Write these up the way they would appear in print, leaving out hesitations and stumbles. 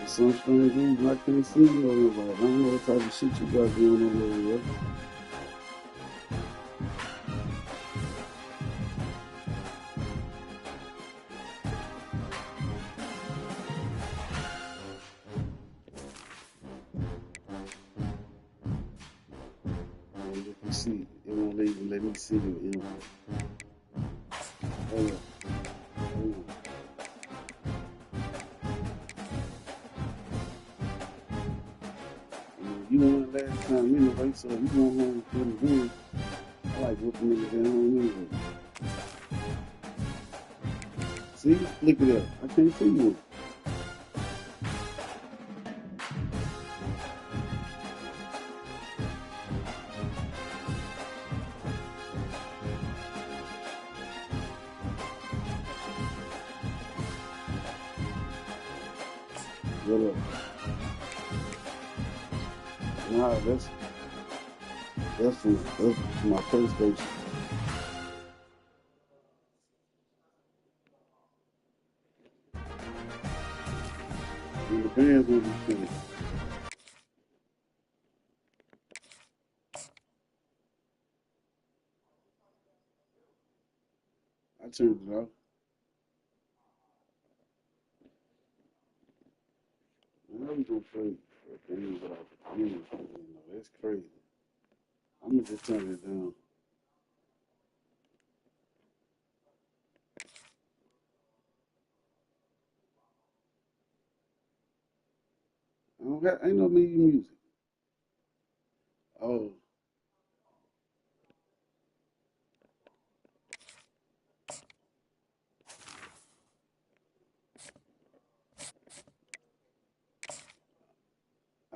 Some strange reason I can't see you over there. I don't know what type of shit you got going on over there. You can see, it won't even let me see you. Hold on. You won last time anyway, so if you going home for the win, I like whooping niggas at home anyway. See? Look at that. I can't see you. What up? Nah, that's from my PlayStation. And the band's gonna be finished. I turned it off. I know we gonna play a game without the music. You know, that's crazy. I'm gonna just turn it down. Ain't no music. Oh,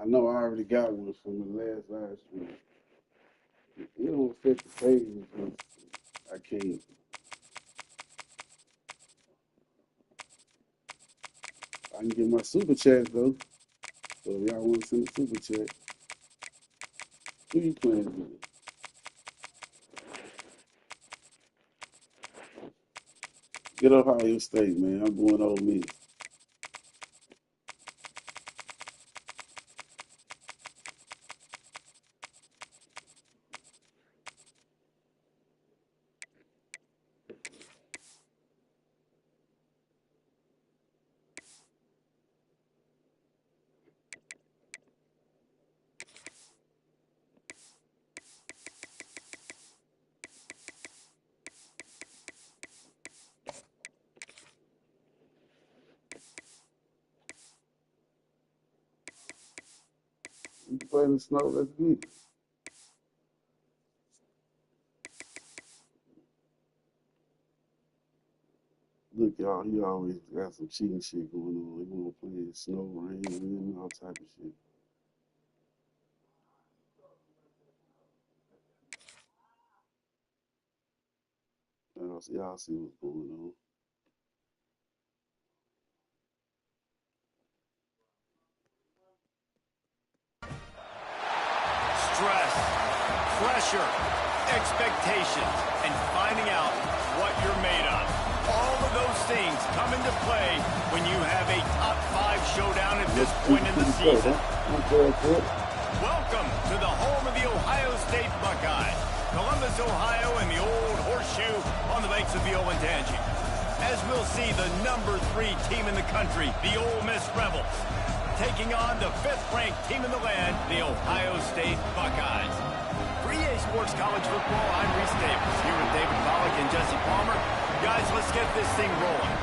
I know I already got one from the last live stream. It don't affect the page. I can't. I can get my super chat though. So if y'all want to send a super chat, who you playing with? Get up Ohio State, man. I'm going Ole Miss. You can play in the snow. Let's get it. Look, y'all, he always got some cheating shit going on. He want to play in snow, rain, wind, all type of shit. Y'all see what's going on. Stress, pressure, expectations, and finding out what you're made of. All of those things come into play when you have a top 5 showdown at this point in the season. Welcome to the home of the Ohio State Buckeyes, Columbus, Ohio, and the old horseshoe on the banks of the Olentangy. As we'll see, the number 3 team in the country, the Ole Miss Rebels, taking on the 5th-ranked team in the land, the Ohio State Buckeyes. For EA Sports College Football, I'm Reese Davis, here with David Pollack and Jesse Palmer. Guys, let's get this thing rolling.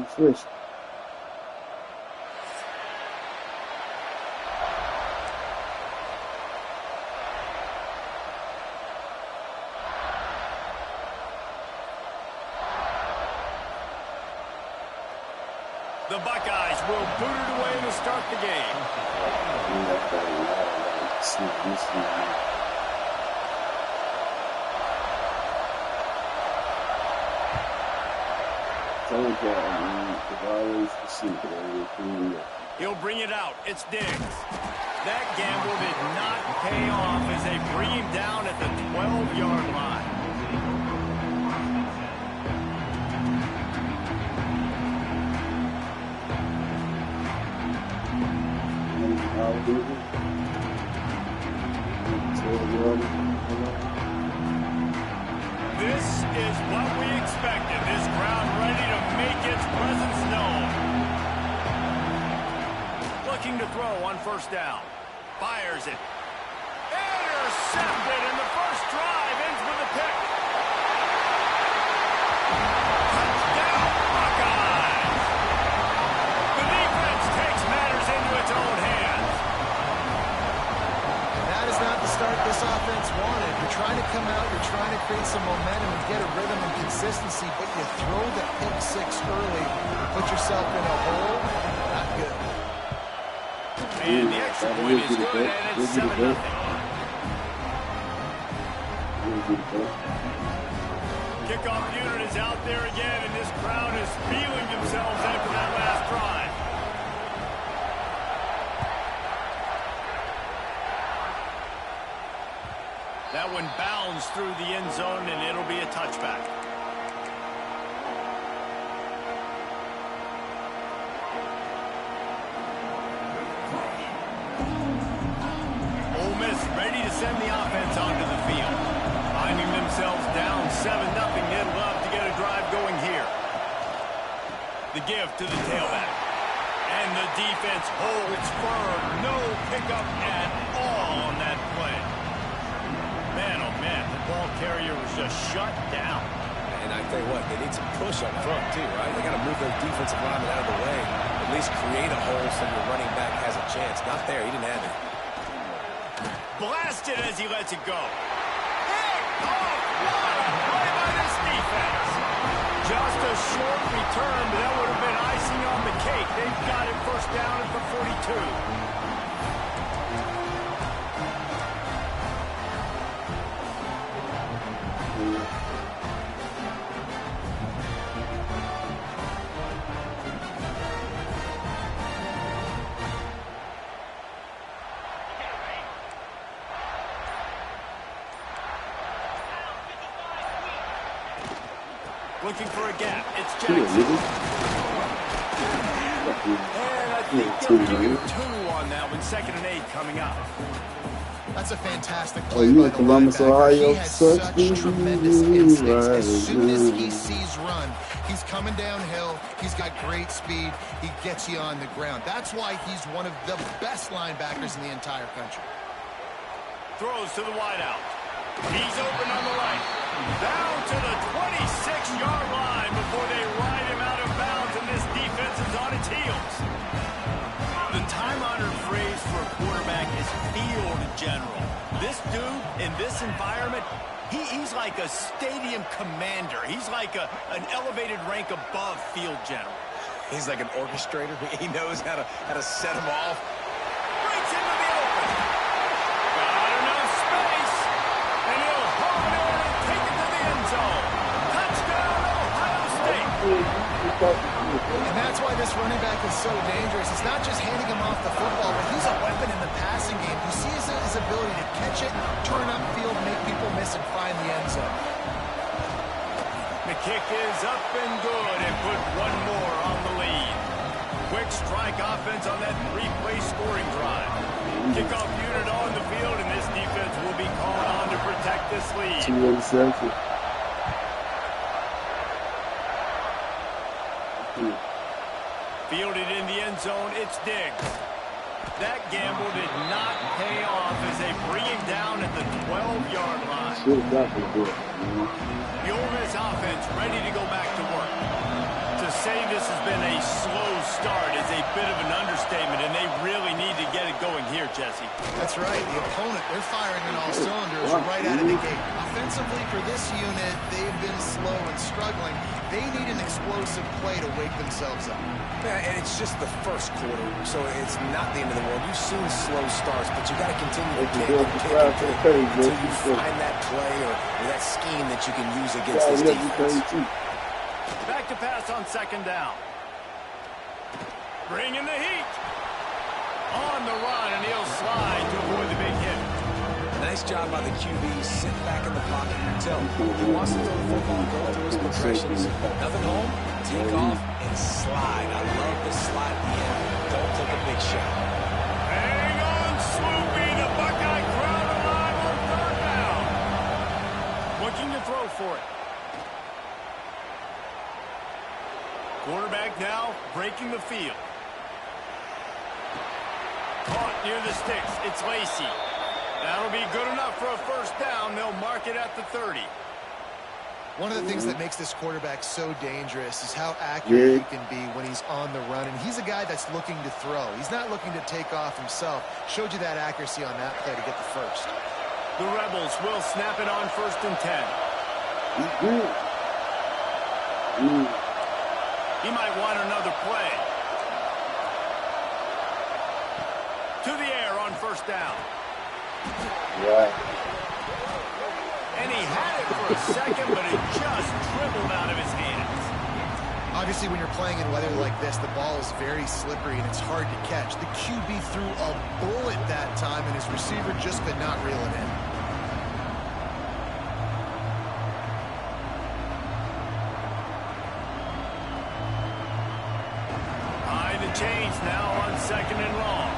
man. Fresh. The Buckeyes will boot it away to start the game. He'll bring it out. It's Diggs. That gamble did not pay off as they bring him down at the 12-yard line. This is what we expected. This crowd ready to make its presence known. Looking to throw on first down. Fires it. Intercepted, and the first drive ends with a pick. Touchdown, Buckeyes! The defense takes matters into its own hands. That is not the start this offense wanted. You're trying to come out, you're trying to create some momentum and get a rhythm and consistency, but you throw the pick six early, put yourself in a hole, not good. And the extra point is good, and it's 7-0. Kickoff unit is out there again, and this crowd is feeling themselves after that last drive. That one bounds through the end zone, and it'll be a touchback. Ole Miss ready to send the offense onto the field. Finding themselves down 7-0, they'd love to get a drive going here. The give to the tailback. And the defense holds firm. No pickup at all on that play. Man, oh man, the ball carrier was just shut down. And I tell you what, they need some push up front too, right? They got to move their defensive linemen out of the way. At least create a hole so your running back has a chance. Not there, he didn't have it. Blasted as he lets it go. Picked off! What a play by this defense! Just a short return, but that would have been icing on the cake. They've got it first down at the 42. Looking for a gap. It's Jackson. And I think they'll give you 2 on that one. 2nd and 8 coming up. That's a fantastic Oh, play you by in the Columbus, linebacker. Ohio? He has such tremendous instincts. As soon as he sees run, he's coming downhill. He's got great speed. He gets you on the ground. That's why he's one of the best linebackers in the entire country. Throws to the wideout. He's open on the right. Down to the 26-yard line before they ride him out of bounds, and this defense is on its heels. The time-honored phrase for a quarterback is field general. This dude, in this environment, he's like a stadium commander. He's like an elevated rank above field general. He's like an orchestrator. He knows how to set them off. Breaks into the open. Got enough space. And he'll hone in and take it to the end zone. Touchdown, Ohio State. And that's why this running back is so dangerous. It's not just handing him off the football, but he's a weapon in the passing game. You see his ability to catch it, turn upfield, make people miss, and find the end zone. The kick is up and good, and put one more on the lead. Quick strike offense on that 3-play scoring drive. Kickoff unit on the field, and this defense will be called on to protect this lead. Fielded in the end zone, it's Diggs. That gamble did not pay off as they bring him down at the 12-yard line. The Ole Miss offense ready to go back to work. To say this has been a slow start is a bit of an understatement, and they really need to get it going here, Jesse. That's right. The opponent, they're firing on all cylinders right out of the gate. Offensively, for this unit, they've been slow and struggling. They need an explosive play to wake themselves up. Yeah, and it's just the first quarter, so it's not the end of the world. You've seen slow starts, but you got to continue to kick until you find that play or that scheme that you can use against this defense. Back to pass on second down. Bringing the heat. On the run, and he'll slide to avoid the big hit. Nice job by the QB, sit back in the pocket. Tell him he wants to throw the football, go through his progressions. Nothing home, take off, and slide. I love the slide at the end. Don't take a big shot. Hang on, Swoopy. The Buckeye crowd alive on third down. Looking to throw for it. Quarterback now breaking the field. Caught near the sticks. It's Lacey. That'll be good enough for a first down. They'll mark it at the 30. One of the things that makes this quarterback so dangerous is how accurate he can be when he's on the run. And he's a guy that's looking to throw. He's not looking to take off himself. Showed you that accuracy on that play to get the first. The Rebels will snap it on 1st and 10. He might want another play. To the air on 1st down. And he had it for a second, but it just dribbled out of his hands. Obviously, when you're playing in weather like this, the ball is very slippery and it's hard to catch. The QB threw a bullet that time, and his receiver just could not reel it in. Change now on 2nd and long.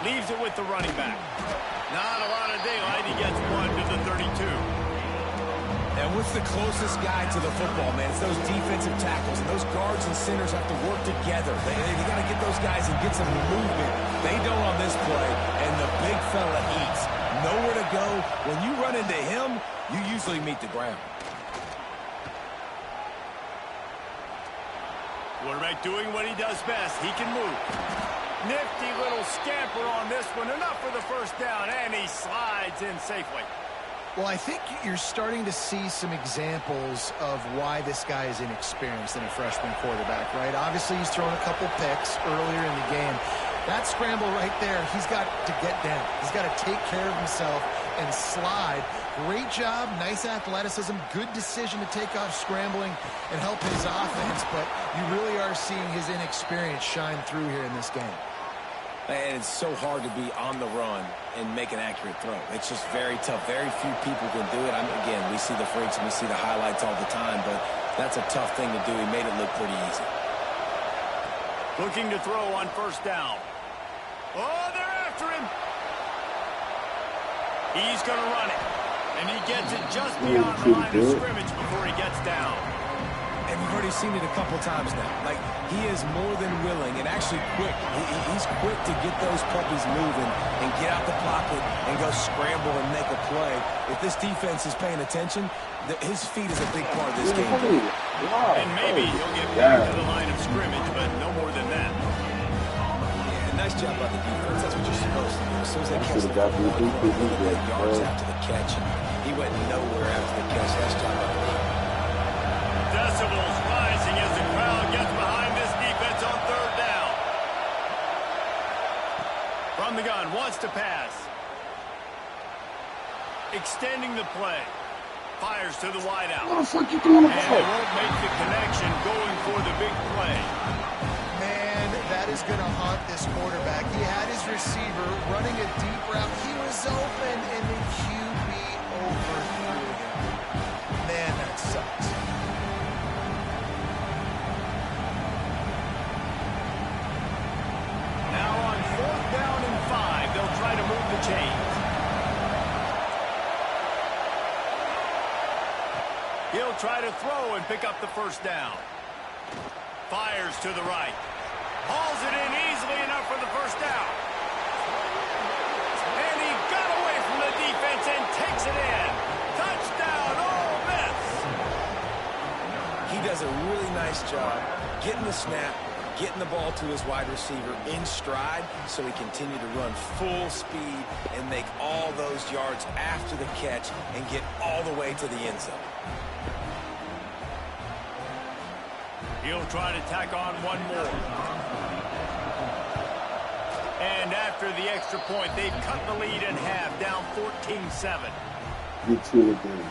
Leaves it with the running back. Not a lot of daylight. He gets one to the 32. And what's the closest guy to the football, man? It's those defensive tackles, and those guards and centers have to work together. They got to get those guys and get some movement. They don't on this play, and the big fella eats. Nowhere to go. When you run into him, you usually meet the ground. Quarterback doing what he does best. He can move. Nifty little scamper on this one. Enough for the first down, and he slides in safely. Well, I think you're starting to see some examples of why this guy is inexperienced in a freshman quarterback, right? Obviously, he's thrown a couple picks earlier in the game. That scramble right there, he's got to get down. He's got to take care of himself and slide. Great job, nice athleticism, good decision to take off scrambling and help his offense, but you really are seeing his inexperience shine through here in this game. And it's so hard to be on the run and make an accurate throw. It's just very tough. Very few people can do it. Again, we see the freaks and we see the highlights all the time, but that's a tough thing to do. He made it look pretty easy. Looking to throw on 1st down. Oh, they're after him. He's going to run it. And he gets it just beyond the line of scrimmage before he gets down. And you've already seen it a couple times now. Like, he is more than willing and actually quick. He's quick to get those puppies moving and get out the pocket and go scramble and make a play. If this defense is paying attention, his feet is a big part of this game. And maybe he'll get back to the line of scrimmage, but no more than that. Yeah, nice job by the defense. That's what you're supposed to do. As soon as they catch the football, you want to get yards after the catch. And he went nowhere after the catch. Nice job by the defense. Decibels rising as the crowd gets behind this defense on 3rd down. From the gun, wants to pass. Extending the play. Fires to the wideout. What the fuck you doing? And they won't make the connection going for the big play. Man, that is going to haunt this quarterback. He had his receiver running a deep route. He was open, and the QB overthrew him. Man, that sucks. Now on 4th down and 5, they'll try to move the chains. He'll try to throw and pick up the first down. Fires to the right. Hauls it in easily enough for the first down. And he got away from the defense and takes it in. Touchdown, Ole Miss. He does a really nice job getting the snap, getting the ball to his wide receiver in stride so he continue to run full speed and make all those yards after the catch and get all the way to the end zone. He'll try to tack on one more. And after the extra point, they've cut the lead in half, down 14-7. Get to it again.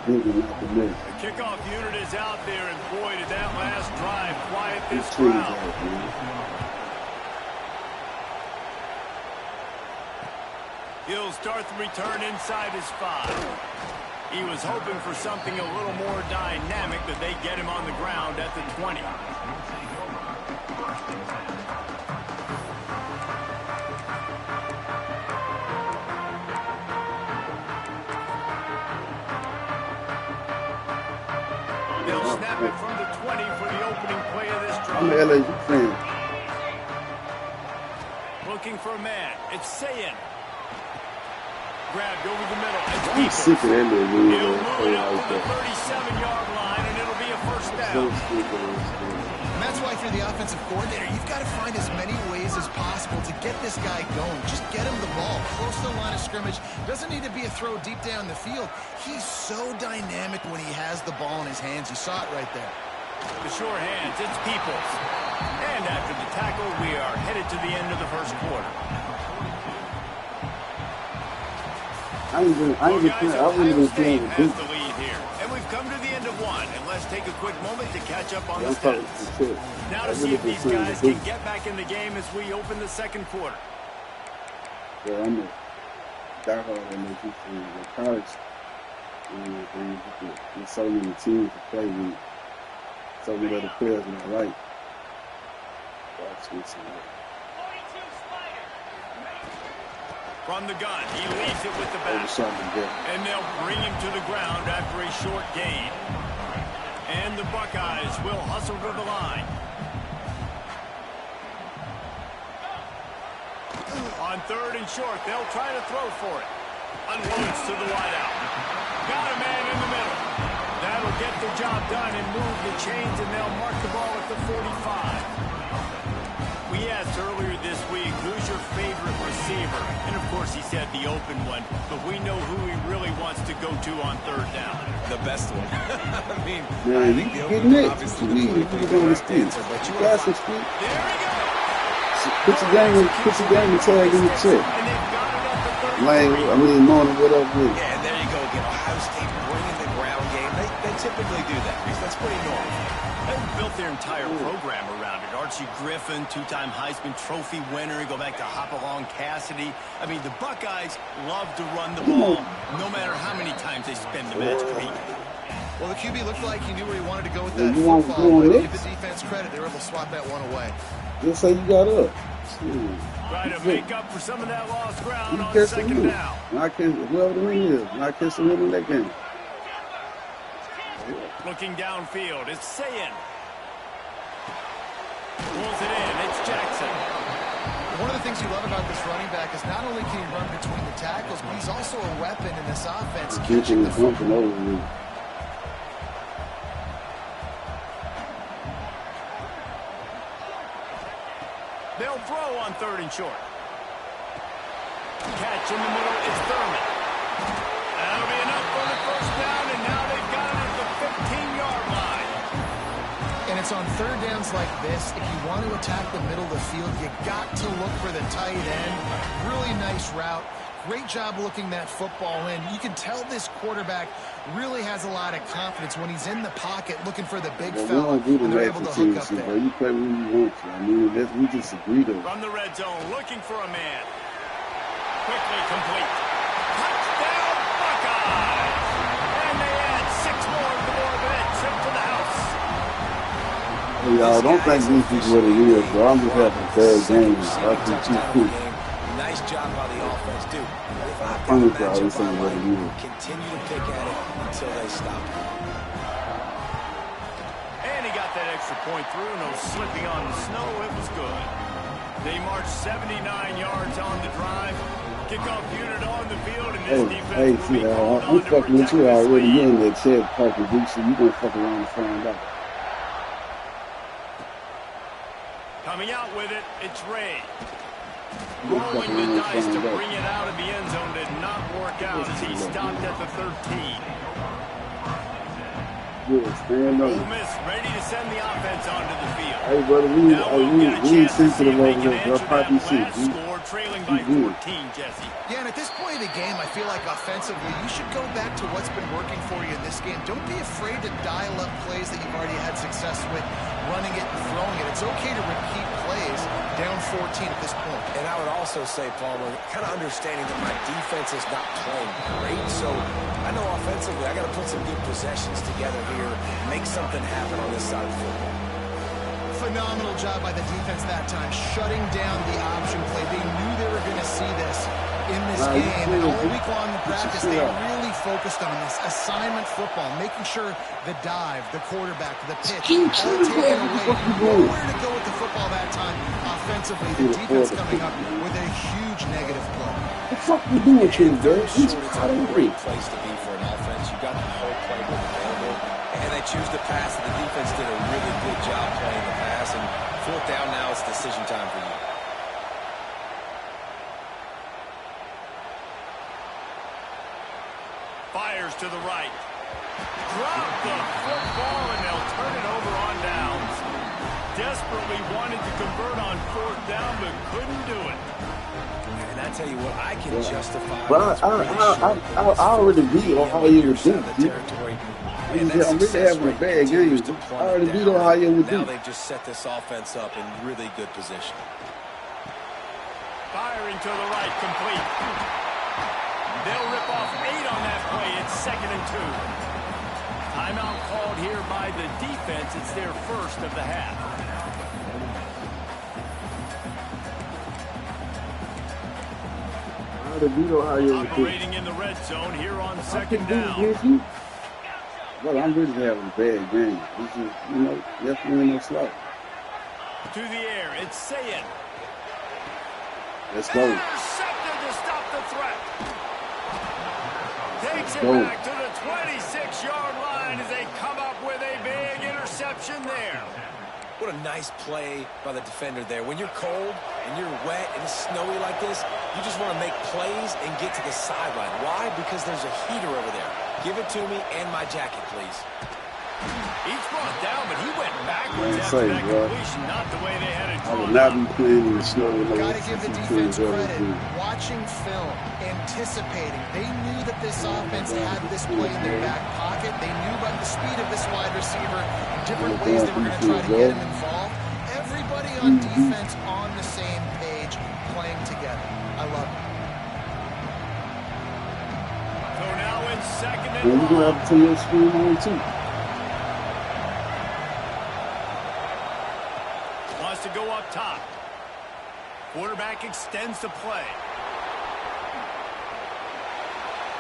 The kickoff unit is out there, and boy, did that last drive quiet this crowd. He'll start the return inside his 5. He was hoping for something a little more dynamic, but they get him on the ground at the 20. They'll snap it from the 20 for the opening play of this drive. I'm an LA fan. Looking for a man. It's Sayin. Grabbed over the middle. I'm sick of that little move. He'll move it up to the 37-yard line, and it'll be a first down. And that's why, if you're the offensive coordinator, you've got to find as many ways as possible to get this guy going. Just get him the ball close to the line of scrimmage. Doesn't need to be a throw deep down the field. He's so dynamic when he has the ball in his hands. You saw it right there. The sure hands, it's Peoples. And after the tackle, we are headed to the end of the first quarter. I ain't been playing has the lead here. And we've come to the end of one. And let's take a quick moment to catch up on the stats. Now to see if these guys can get back in the game as we open the second quarter. Yeah, I'm a diehard in the college. There's so many teams to play with. So many other players that I like. From the gun, he leaves it with the back. And they'll bring him to the ground after a short gain. And the Buckeyes will hustle to the line. On third and short, they'll try to throw for it. Unloads to the wideout. Got a man in the middle. That'll get the job done and move the chains, and they'll mark the ball at the 45. We asked earlier this week, who's your favorite receiver? And, of course, he said the open one, but we know who he really wants to go to on third down. The best one. I mean, man, I think the open one obviously the answer, but you got some speed. There he goes. Put your game and tag in the check. Lane, I mean, morning, whatever. Yeah, and there you go again. Ohio State bringing the ground game. They typically do that because that's pretty normal. They've built their entire program around it. Archie Griffin, two-time Heisman Trophy winner. Go back to Hopalong Cassidy. I mean, the Buckeyes love to run the ball, no matter how many times they spend the magic beat. Well, the QB looked like he knew where he wanted to go with that football. But give the defense credit. They were able to swat that one away. Just say you got up. Try to make up for some of that lost ground on second down. I can, whoever the win is, I can some win in that game. Looking downfield, it's Sayin. Pulls it in, it's Jackson. One of the things you love about this running back is not only can he run between the tackles, but he's also a weapon in this offense, catching the football. They'll throw on third and short. Catch in the middle is Thurman. That'll be enough for the first down, and now they've got it at the 15-yard line. And it's on third downs like this. If you want to attack the middle of the field, you got to look for the tight end. Really nice route. Great job looking that football in. You can tell this quarterback really has a lot of confidence when he's in the pocket looking for the big fella. And they're able to hook up there. You play when you want to. I mean, we just agree to. From the red zone, looking for a man. Quickly complete. Touchdown, Buckeyes! And they add 6 more to the board with that trip to the house. Hey, y'all, don't think this is what it is, bro. I'm just having a bad game. I think too quick. Nice job by the offense, dude. Continue to pick at it until they stop. And he got that extra point through. No slipping on the snow. It was good. They marched 79 yards on the drive. Kickoff unit on the field, and this Hey, defense hey, will see, be called I'm on to fucking with protect you this already. lead. You in that Chad Parker Duke, so you gonna fuck around and find out. Coming out with it, it's Ray. You Rolling fucking the around and dice to find out. bring it out of the end zone did not work out as he stopped at the 13. Good, stand Ole up. Miss ready to send the offense onto the field. Hey, brother, Now we'll get a we chance to see sensitive if they over can there, bro. answer Probably that shit, last dude. score, trailing by You 14, Jesse. Yeah, and at this point of the game, I feel like offensively, you should go back to what's been working for you in this game. Don't be afraid to dial up plays that you've already had success with, running it and throwing it. It's okay to repeat plays down 14 at this point. And I would also say, Palmer, kind of understanding that my defense is not playing great, so I know offensively I got to put some good possessions together here, make something happen on this side of the football. Phenomenal job by the defense that time, shutting down the option play. They knew they were going to see this in this game, and all week long in practice, they really focused on this assignment football, making sure the dive, the quarterback, the pitch, all taken away. Nowhere to go with the football that time. Offensively, the defense coming up with a huge negative play. What the fuck you doing, King, bro? It's a great place to be for an offense. You got the whole playbook available, and they choose to pass. The defense did a really good job playing the pass, and fourth down now, it's decision time for you. Fires to the right. Drop the football, and they'll turn it over on downs. Desperately wanted to convert on fourth down, but couldn't do it. And I tell you what, I can justify. Bro, I already beat Ohio with Duke, dude. I'm really having a bad game. I already beat Ohio with Now Duke. they've just set this offense up in really good position. Firing to the right, complete. They'll rip off 8 on that play. It's 2nd and 2. Timeout called here by the defense. It's their first of the half. I already beat Ohio with Duke. Operating in the red zone here on 2nd down. Well, I'm really having a bad game. This is, definitely in the slot. To the air, it's Sayed. Let's go. Intercepted to stop the threat. Takes it Go. back to the 26-yard line as they come up with a big interception there. What a nice play by the defender there. When you're cold and you're wet and it's snowy like this, you just want to make plays and get to the sideline. Why? Because there's a heater over there. Give it to me and my jacket, please. He's brought down, but he went backwards after that completion. Not the way they had it I drawn would not up. be playing in the snow. Got to give the defense credit. Watching film, anticipating. They knew that this offense had this play in their back pocket. They knew about the speed of this wide receiver, different ways they were going to try to get him involved. Everybody on defense on the same page, playing together. I love it. So now it's 2nd and You're going to long. have to tell your screen on too. Wants to go up top. Quarterback extends the play.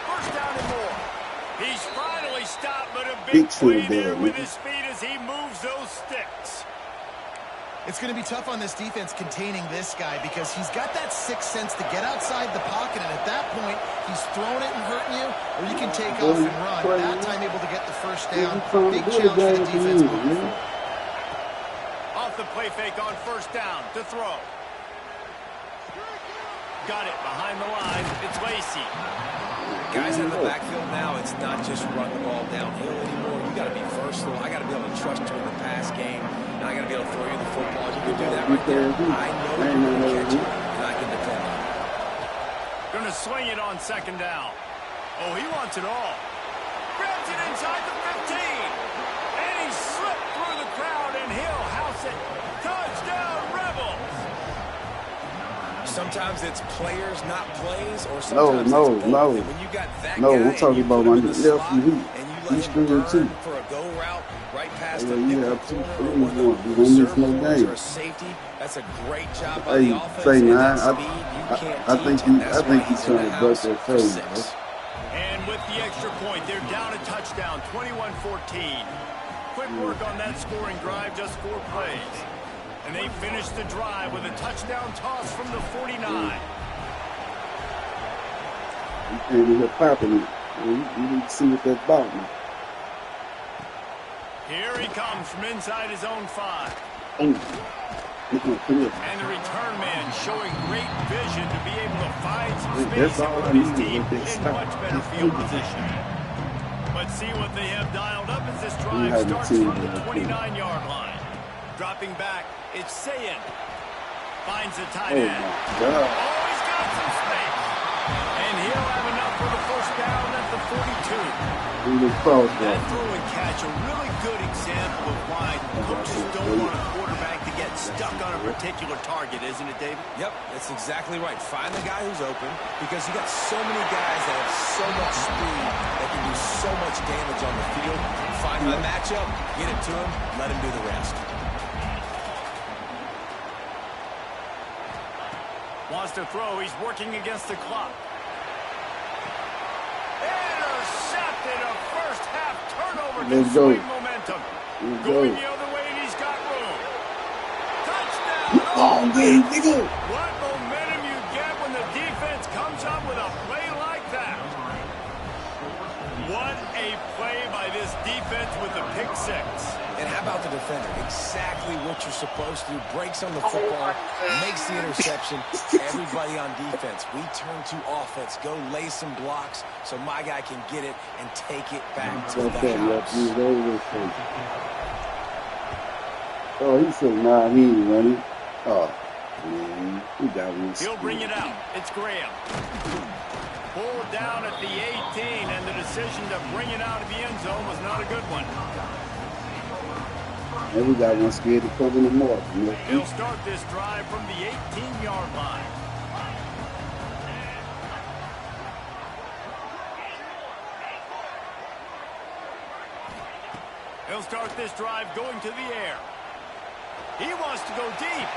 First down and more. He's finally stopped, but a big play there with his speed as he moves those sticks. It's going to be tough on this defense containing this guy because he's got that sixth sense to get outside the pocket, and at that point, he's throwing it and hurting you, or you can take off and run. That time able to get the first down. Big challenge for the defense moving forward. Off the play fake on first down to throw. Got it behind the line. It's Lacey. Guys in the backfield now, it's not just run the ball downhill anymore. You got to be versatile. I got to be able to trust you in the pass game, and I got to be able to throw you the football. You can do that right there. I know you're going to catch it, and I can depend on it. Going to swing it on 2nd down. Oh, he wants it all. Grabs it inside the 15. And he slipped through the crowd, and he'll house it. Touchdown, Rebels. Sometimes it's players, not plays, or sometimes No. And when you got that guy, I'm talking about my left slot, and and you let him burn for a go route right past the nickel corner or the circle or a safety. That's a great job by the offense. Say, And man, that speed, you can't I think teach, and that's why he's he's in trying the to bust house that for face, 6. And with the extra point, they're down a touchdown, 21-14. Quick work on that scoring drive, just 4 plays. And they finish the drive with a touchdown toss from the 49. And he's popping it. You need to see what that's about now. Here he comes from inside his own 5. Oh. And the return man showing great vision to be able to find some space and put his team in much better field position. But see what they have dialed up as this drive starts from the 29-yard line. Dropping back, it's Sayin. Finds the tight end. Oh, he's got some space. And he'll have enough for the first down at the 42. That throw and catch, a really good example of why coaches don't want a quarterback to get stuck on a particular target, isn't it, David? Yep, that's exactly right. Find the guy who's open because you got so many guys that have so much speed that can do so much damage on the field. Find the matchup, get it to him, let him do the rest. Wants to throw, he's working against the clock. Intercepted, a first half turnover to swing momentum. Going the other way, and he's got room. Touchdown! Oh, man, nigga! What momentum you get when the defense comes up with a play like that. What a play by this defense with the pick 6. And how about the defender? Exactly what you're supposed to do. Breaks on the football, makes the interception. Everybody on defense, we turn to offense. Go lay some blocks so my guy can get it and take it back to the house. Oh, he said, nah, he ain't running. Oh, man, he got one. He'll bring it out. It's Graham. Pulled down at the 18, and the decision to bring it out of the end zone was not a good one. And we got one scared to come in the morning. You know? He'll start this drive from the 18-yard line. He'll start this drive going to the air. He wants to go deep.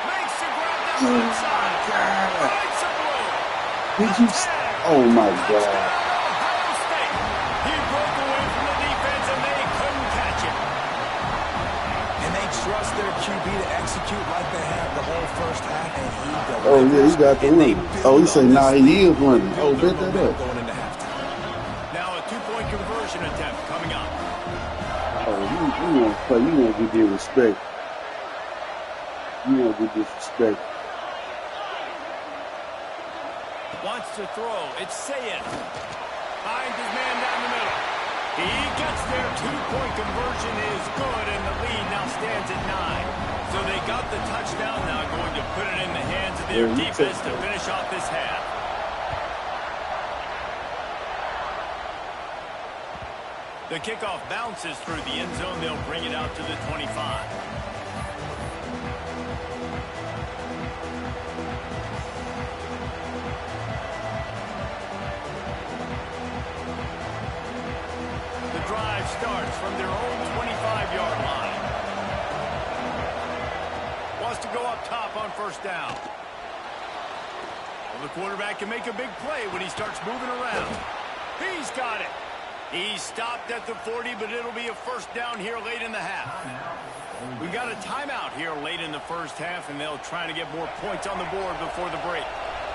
Makes the grab down the left side. Finds some room. Did you? Oh, my God. Ohio State. He broke away from the defense, and they couldn't catch him. And they trust their QB to execute like they have the whole first half, and he delivers. Oh, yeah, he got the win. Oh, he said, nah, he is running. Oh, bet that up. Going into halftime. Now a 2-point conversion attempt coming up. Oh, you want to play. You want to give you respect. You want to give disrespect. Wants to throw. It's Sayin. Finds his man down the middle. He gets there. 2-point conversion is good, and the lead now stands at 9. So they got the touchdown, now going to put it in the hands of their defense to finish off this half. The kickoff bounces through the end zone. They'll bring it out to the 25. Drive starts from their own 25-yard line. Wants to go up top on first down. Well, the quarterback can make a big play when he starts moving around. He's got it. He stopped at the 40, but it'll be a first down here late in the half. We got a timeout here late in the first half, and they'll try to get more points on the board before the break.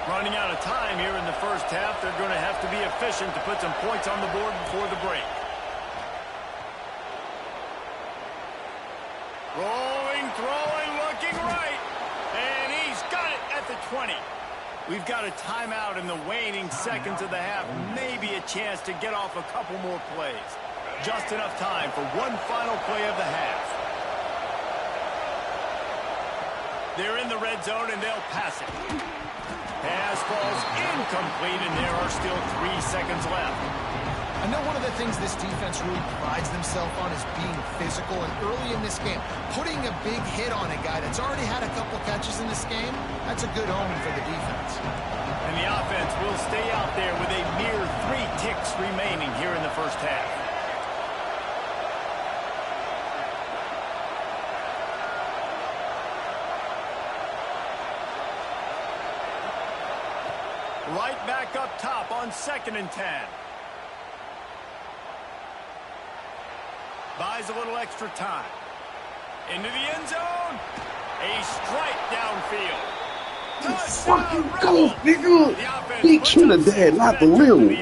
Running out of time here in the first half, they're going to have to be efficient to put some points on the board before the break. Rolling, throwing, looking right. And he's got it at the 20. We've got a timeout in the waning seconds of the half. Maybe a chance to get off a couple more plays. Just enough time for one final play of the half. They're in the red zone, and they'll pass it. Pass falls incomplete, and there are still 3 seconds left. I know one of the things this defense really prides themselves on is being physical, and early in this game, putting a big hit on a guy that's already had a couple catches in this game, that's a good omen for the defense. And the offense will stay out there with a mere 3 ticks remaining here in the first half. Right back up top on 2nd and 10. Buys a little extra time. Into the end zone. A strike downfield. Let's fucking go, nigga. Beat Trinidad, not the real one.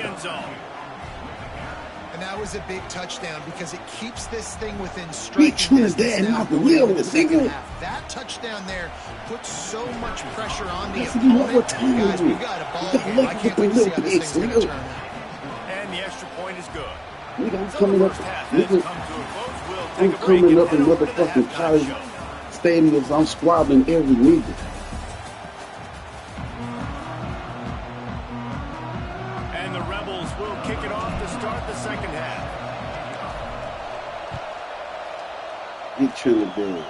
And that was a big touchdown because it keeps this thing within Beat striking Trinidad, distance now not the going real into one, the second nigga. half. That touchdown there puts so much pressure on the That's what you want opponent. with time. Guys, we got a ball You got game. I lucky can't with wait to them see how this little thing's going to picks, turn out. And the extra point is good. Nigga, I'm So coming the up. first half has Nigga, come to a close. We'll take I'm a break coming and up in head over to the motherfucking halftime college show. stadiums. I'm squabbling every nigga. And the Rebels will kick it off to start the second half. Beat Trinidad.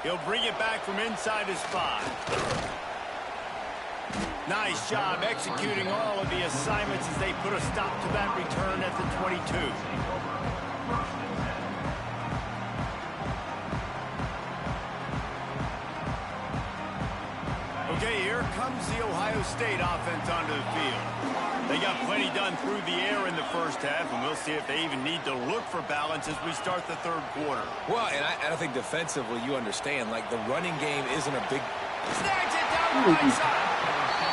He'll bring it back from inside his 5. Nice job executing all of the assignments as they put a stop to that return at the 22. Okay, here comes the Ohio State offense onto the field. They got plenty done through the air in the first half, and we'll see if they even need to look for balance as we start the third quarter. Well, and I think defensively, you understand, like the running game isn't a big... Snags it down the right side.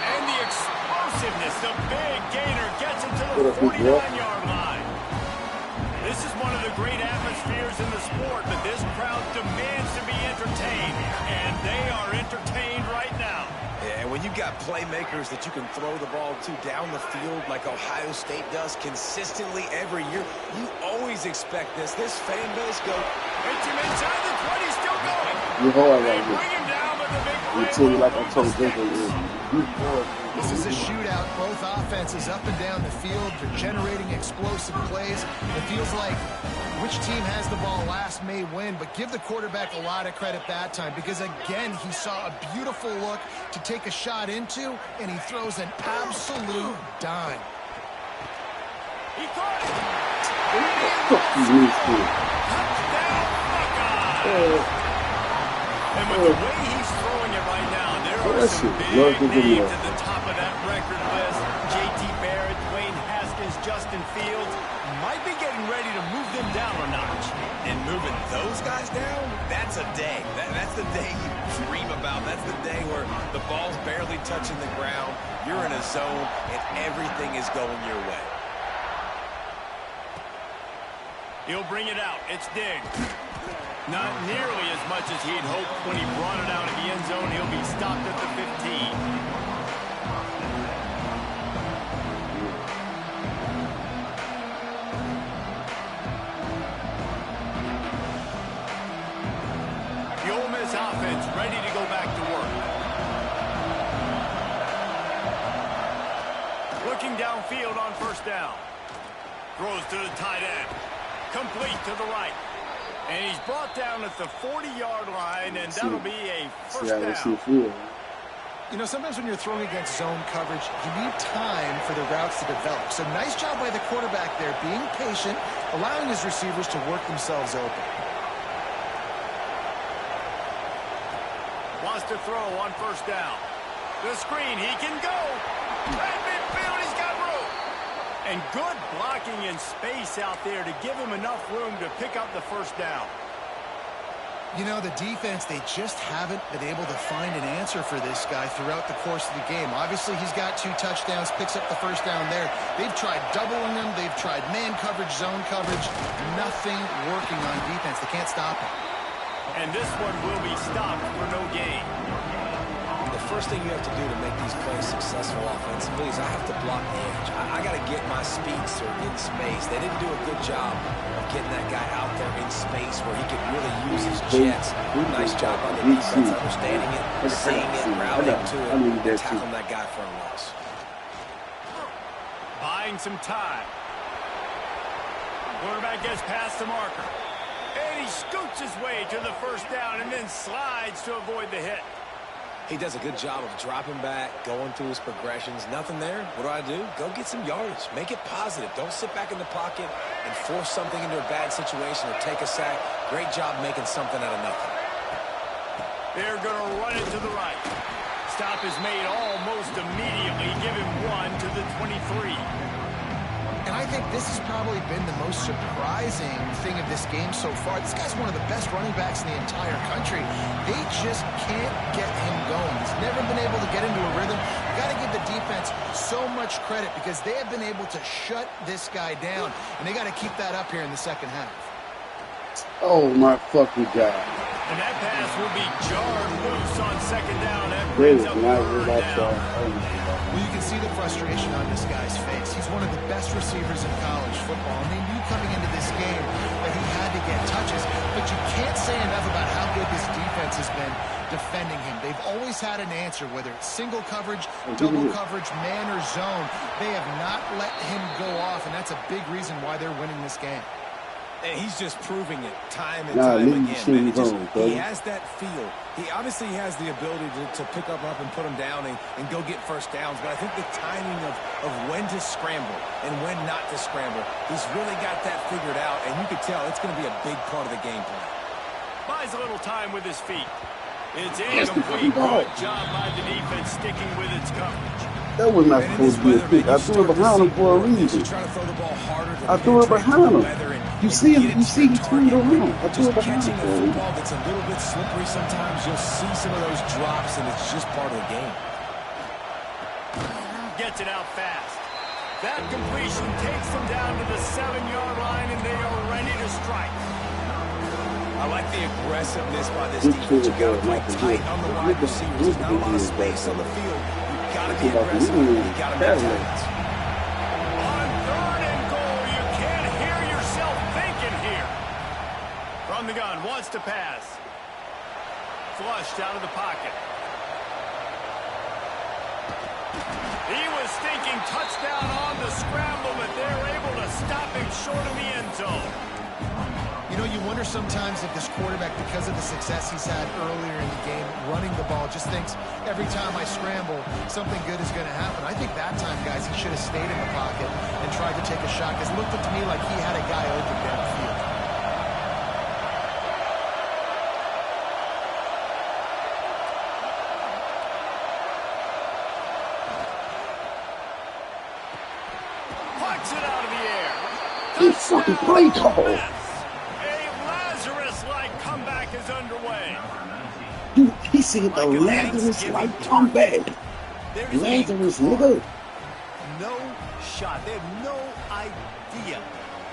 And the explosiveness, the big gainer gets it to the 49-yard line. This is one of the great atmospheres in the sport, but this crowd demands to be entertained, and they are entertained right now. Yeah, and when you got playmakers that you can throw the ball to down the field like Ohio State does consistently every year, you always expect this. This fan base go... Hits him inside the 20, still going. You're hard They right bring here. him down, but the big I'm play telling you will like I move told the sticks. Jacob. This is a shootout. Both offenses up and down the field. They're generating explosive plays. It feels like which team has the ball last may win, but give the quarterback a lot of credit that time because, again, he saw a beautiful look to take a shot into, and he throws an absolute dime. He caught it. Fuck you, mean school. Touchdown, Buckeye. And with the way he's throwing it right now, there are that some shit big love to do names that. at the top of that record list. J.T. Barrett, Dwayne Haskins, Justin Fields might be getting ready to move them down a notch. And moving those guys down, that's a day. That's the day you dream about. That's the day where the ball's barely touching the ground. You're in a zone, and everything is going your way. He'll bring it out. It's Diggs. Not nearly as much as he'd hoped when he brought it out of the end zone. He'll be stopped at the 15. The Ole Miss offense ready to go back to work. Looking downfield on first down. Throws to the tight end. Complete to the right. And he's brought down at the 40-yard line, and that'll be a first down. You know, sometimes when you're throwing against zone coverage, you need time for the routes to develop. So nice job by the quarterback there, being patient, allowing his receivers to work themselves open. Wants to throw on first down. The screen, he can go. Right midfield, he's got room. And good blocking in space out there to give him enough room to pick up the first down. You know, the defense, they just haven't been able to find an answer for this guy throughout the course of the game. Obviously, he's got 2 touchdowns, picks up the first down there. They've tried doubling him. They've tried man coverage, zone coverage. Nothing working on defense. They can't stop him. And this one will be stopped for no gain. The first thing you have to do to make these plays successful offensively is I have to block the edge. I got to get my speedster in space. They didn't do a good job of getting that guy out there in space where he could really use his jets. Nice job on the defense, understanding it, seeing it, rallying to it, and tackling that guy for a loss. Buying some time. Quarterback gets past the marker. And he scoots his way to the first down and then slides to avoid the hit. He does a good job of dropping back, going through his progressions. Nothing there. What do? Go get some yardage. Make it positive. Don't sit back in the pocket and force something into a bad situation or take a sack. Great job making something out of nothing. They're going to run it to the right. Stop is made almost immediately. Give him 1 to the 23. And I think this has probably been the most surprising thing of this game so far. This guy's one of the best running backs in the entire country. They just can't get him going. He's never been able to get into a rhythm. You got to give the defense so much credit because they have been able to shut this guy down, and they got to keep that up here in the second half. Oh my fucking God. And that pass will be jarred loose on second down. That That brings is up not third what I down. thought. Well, you can see the frustration on this guy's face. He's one of the best receivers in college football, and they knew coming into this game that he had to get touches, but you can't say enough about how good this defense has been defending him. They've always had an answer, whether it's single coverage, double coverage, man, or zone. They have not let him go off, and that's a big reason why they're winning this game. And he's just proving it time and time again. He has that feel. He obviously has the ability to pick up and put him down and go get first downs. But I think the timing of when to scramble and when not to scramble, he's really got that figured out. And you can tell it's going to be a big part of the game plan. Buys a little time with his feet. It's incomplete. Good job by the defense sticking with its coverage. That was not supposed to be a pick. I threw it behind him for a reason. I threw it behind him. You see him, he turned around. I threw it behind him for a reason. That's a little bit slippery sometimes. You'll see some of those drops, and it's just part of the game. Gets it out fast. That completion takes them down to the 7-yard line, and they are ready to strike. I like the aggressiveness by this defense. You got to play tight on the wide receivers. There's not a lot of space on the field. You got to be aggressive. You got to make targets. On 3rd and goal, you can't hear yourself thinking here. From the gun, wants to pass. Flushed out of the pocket. He was thinking touchdown on the scramble, but they're able to stop him short of the end zone. You know, you wonder sometimes if this quarterback, because of the success he's had earlier in the game, running the ball, just thinks every time I scramble, something good is going to happen. I think that time, guys, he should have stayed in the pocket and tried to take a shot, because it looked to me like he had a guy open downfield. Plucks it out of the air. He fucking play call. Comeback is underway. Dude, he said the Lazarus-like comeback. Lazarus, nigga. No shot. They have no idea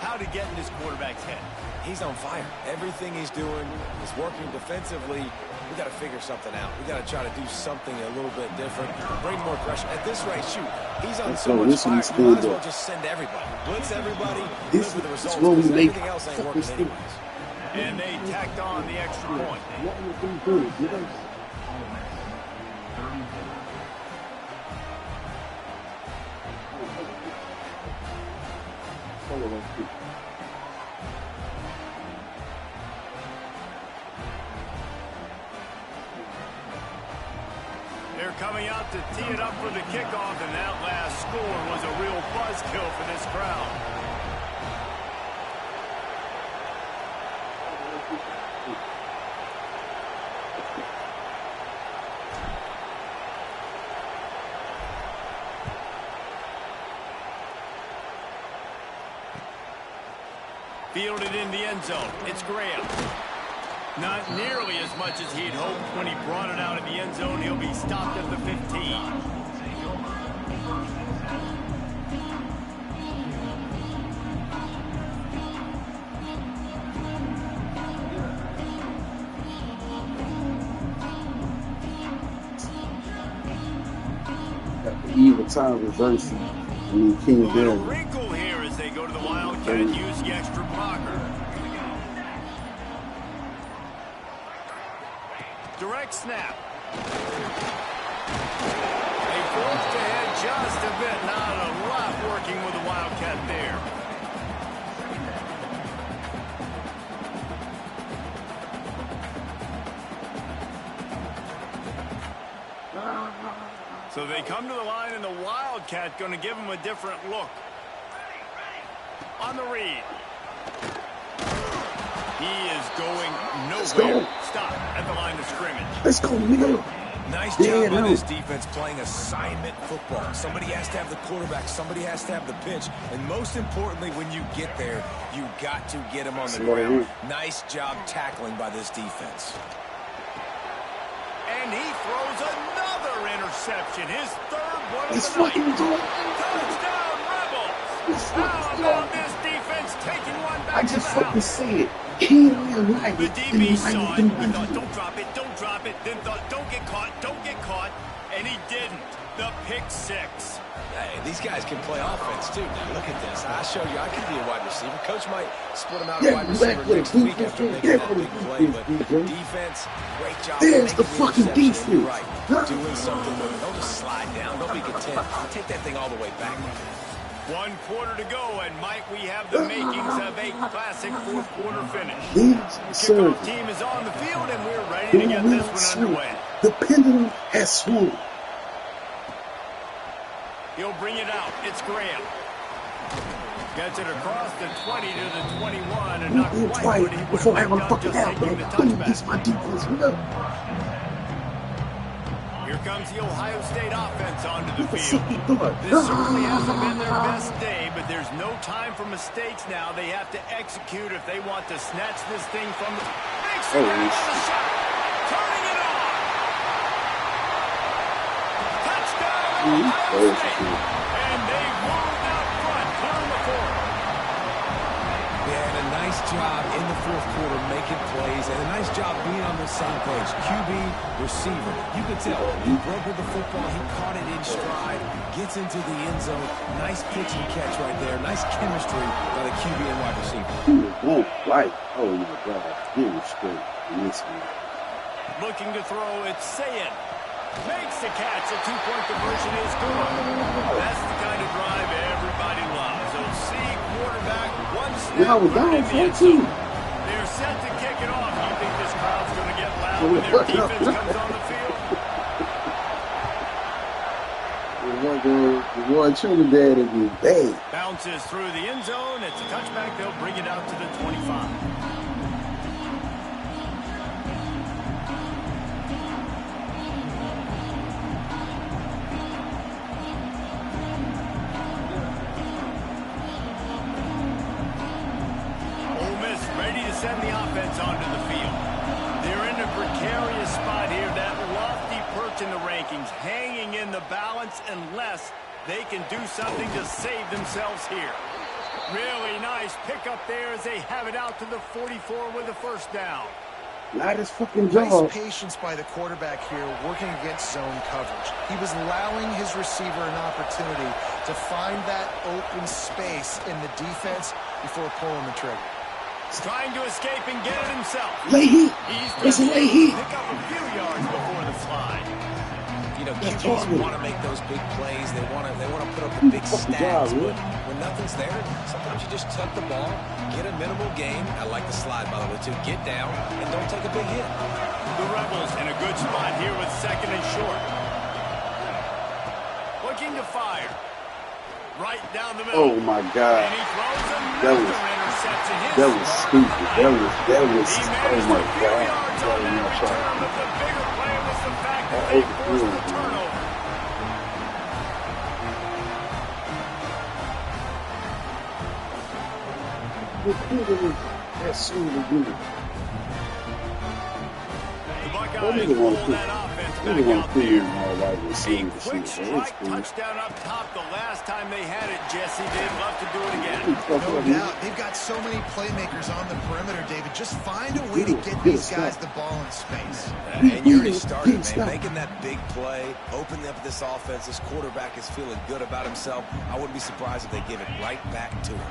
how to get in this quarterback's head. He's on fire. Everything he's doing is working defensively. We got to figure something out. We got to try to do something a little bit different. Bring more pressure. At this rate, shoot, he's on so much fire. You might as well just send everybody. Blitz everybody. Live with the results. Everything else ain't working anyways. And they tacked on the extra point. They're coming out to tee it up for the kickoff, and that last score was a real buzzkill for this crowd. Fielded in the end zone. It's Graham. Not nearly as much as he'd hoped when he brought it out of the end zone. He'll be stopped at the 15. Got the evil time reversing. I mean, King A little Derrick. wrinkle here as they go to the Wildcat and use the extra blocker. Direct snap. They forced ahead just a bit. Not a lot working with the Wildcat there. So they come to the line, and the Wildcat going to give them a different look. On the read. He is going Let's nowhere. go. Stop at the line of scrimmage. Let's go, nigga. Nice Yeah, job by no. this defense playing assignment football. Somebody has to have the quarterback. Somebody has to have the pitch. And most importantly, when you get there, you got to get him on the ground. Nice job tackling by this defense. And he throws another interception. His third one of Let's the night. fucking go. Touchdown, Rebels. Let's How fucking about go. this defense taking one I back to just the fucking house? said, King United. The DB saw it. He thought, don't drop it, don't drop it. Then thought, don't get caught, don't get caught. And he didn't. The pick six. Hey, these guys can play offense, too. Now, look at this. I showed you I can be a wide receiver. Coach might split him out a wide receiver next week after making that big play. But defense, great job. There's the fucking defense. Right. Doing something with it. Don't just slide down. Don't be content. Take that thing all the way back. 1 quarter to go, and Mike, we have the makings of a classic fourth quarter finish. Sir, Kickoff team is on the field, and we're ready to get this one underway. The pendulum has swung. He'll bring it out. It's Graham. Gets it across the 20 to the 21, and not quite what he would Before I have run done fucking just out, taking the man. This touchback. my defense. No. Here comes the Ohio State offense onto the What the field. fuck you doing? This certainly hasn't been their best day, but there's no time for mistakes now. They have to execute if they want to snatch this thing from the... Makes the grab on the shot. Turning it on. Touchdown, Ohio State. And they moved out front, clearing the fourth. Yeah, and a nice job in the fourth quarter making plays, and a nice job being on the same page. QB, receiver. You could tell he broke with the football. He caught it in stride, gets into the end zone. Nice pitch and catch right there. Nice chemistry by the QB and wide receiver. Oh my God. He was straight. Looking to throw, it's Sayin. Makes the catch. A two-point conversion is good. That's the kind of drive everybody loves. So see quarterback, one snap. Now we're down 14. They're set to kick it off. You think this crowd's going to get loud when their defense comes on the field? The one Trinidad is bad. Bounces through the end zone. It's a touchback. They'll bring it out to the 25. Send the offense onto the field. They're in a precarious spot here, that lofty perch in the rankings, hanging in the balance unless they can do something to save themselves here. Really nice pickup there as they have it out to the 44 with a first down. Not his fucking job. Nice patience by the quarterback here, working against zone coverage. He was allowing his receiver an opportunity to find that open space in the defense before pulling the trigger. Trying to escape and get it himself. Lay heat. He's It's a lay heat. pick up a few yards before the slide. You know, QBs want to make those big plays. They want to put up the big stats. But when nothing's there, sometimes you just tuck the ball, get a minimal gain. I like the slide, by the way, too. Get down and don't take a big hit. The Rebels in a good spot here with second and short. Looking to fire. Right down the middle. Oh my God. And he throws another interception. That was stupid. That was He oh managed my a few God. yards on that return, but the bigger play was the fact that they forced the turnover. That's soon to do. The Buckeyes pull that offense back out there. A quick strike touchdown up top the last time they had it, Jesse. They'd love to do it again. No doubt. They've got so many playmakers on the perimeter, David. Just find a way to get these guys the ball in space. And you already started, man. Making that big play, opening up this offense. This quarterback is feeling good about himself. I wouldn't be surprised if they give it right back to him.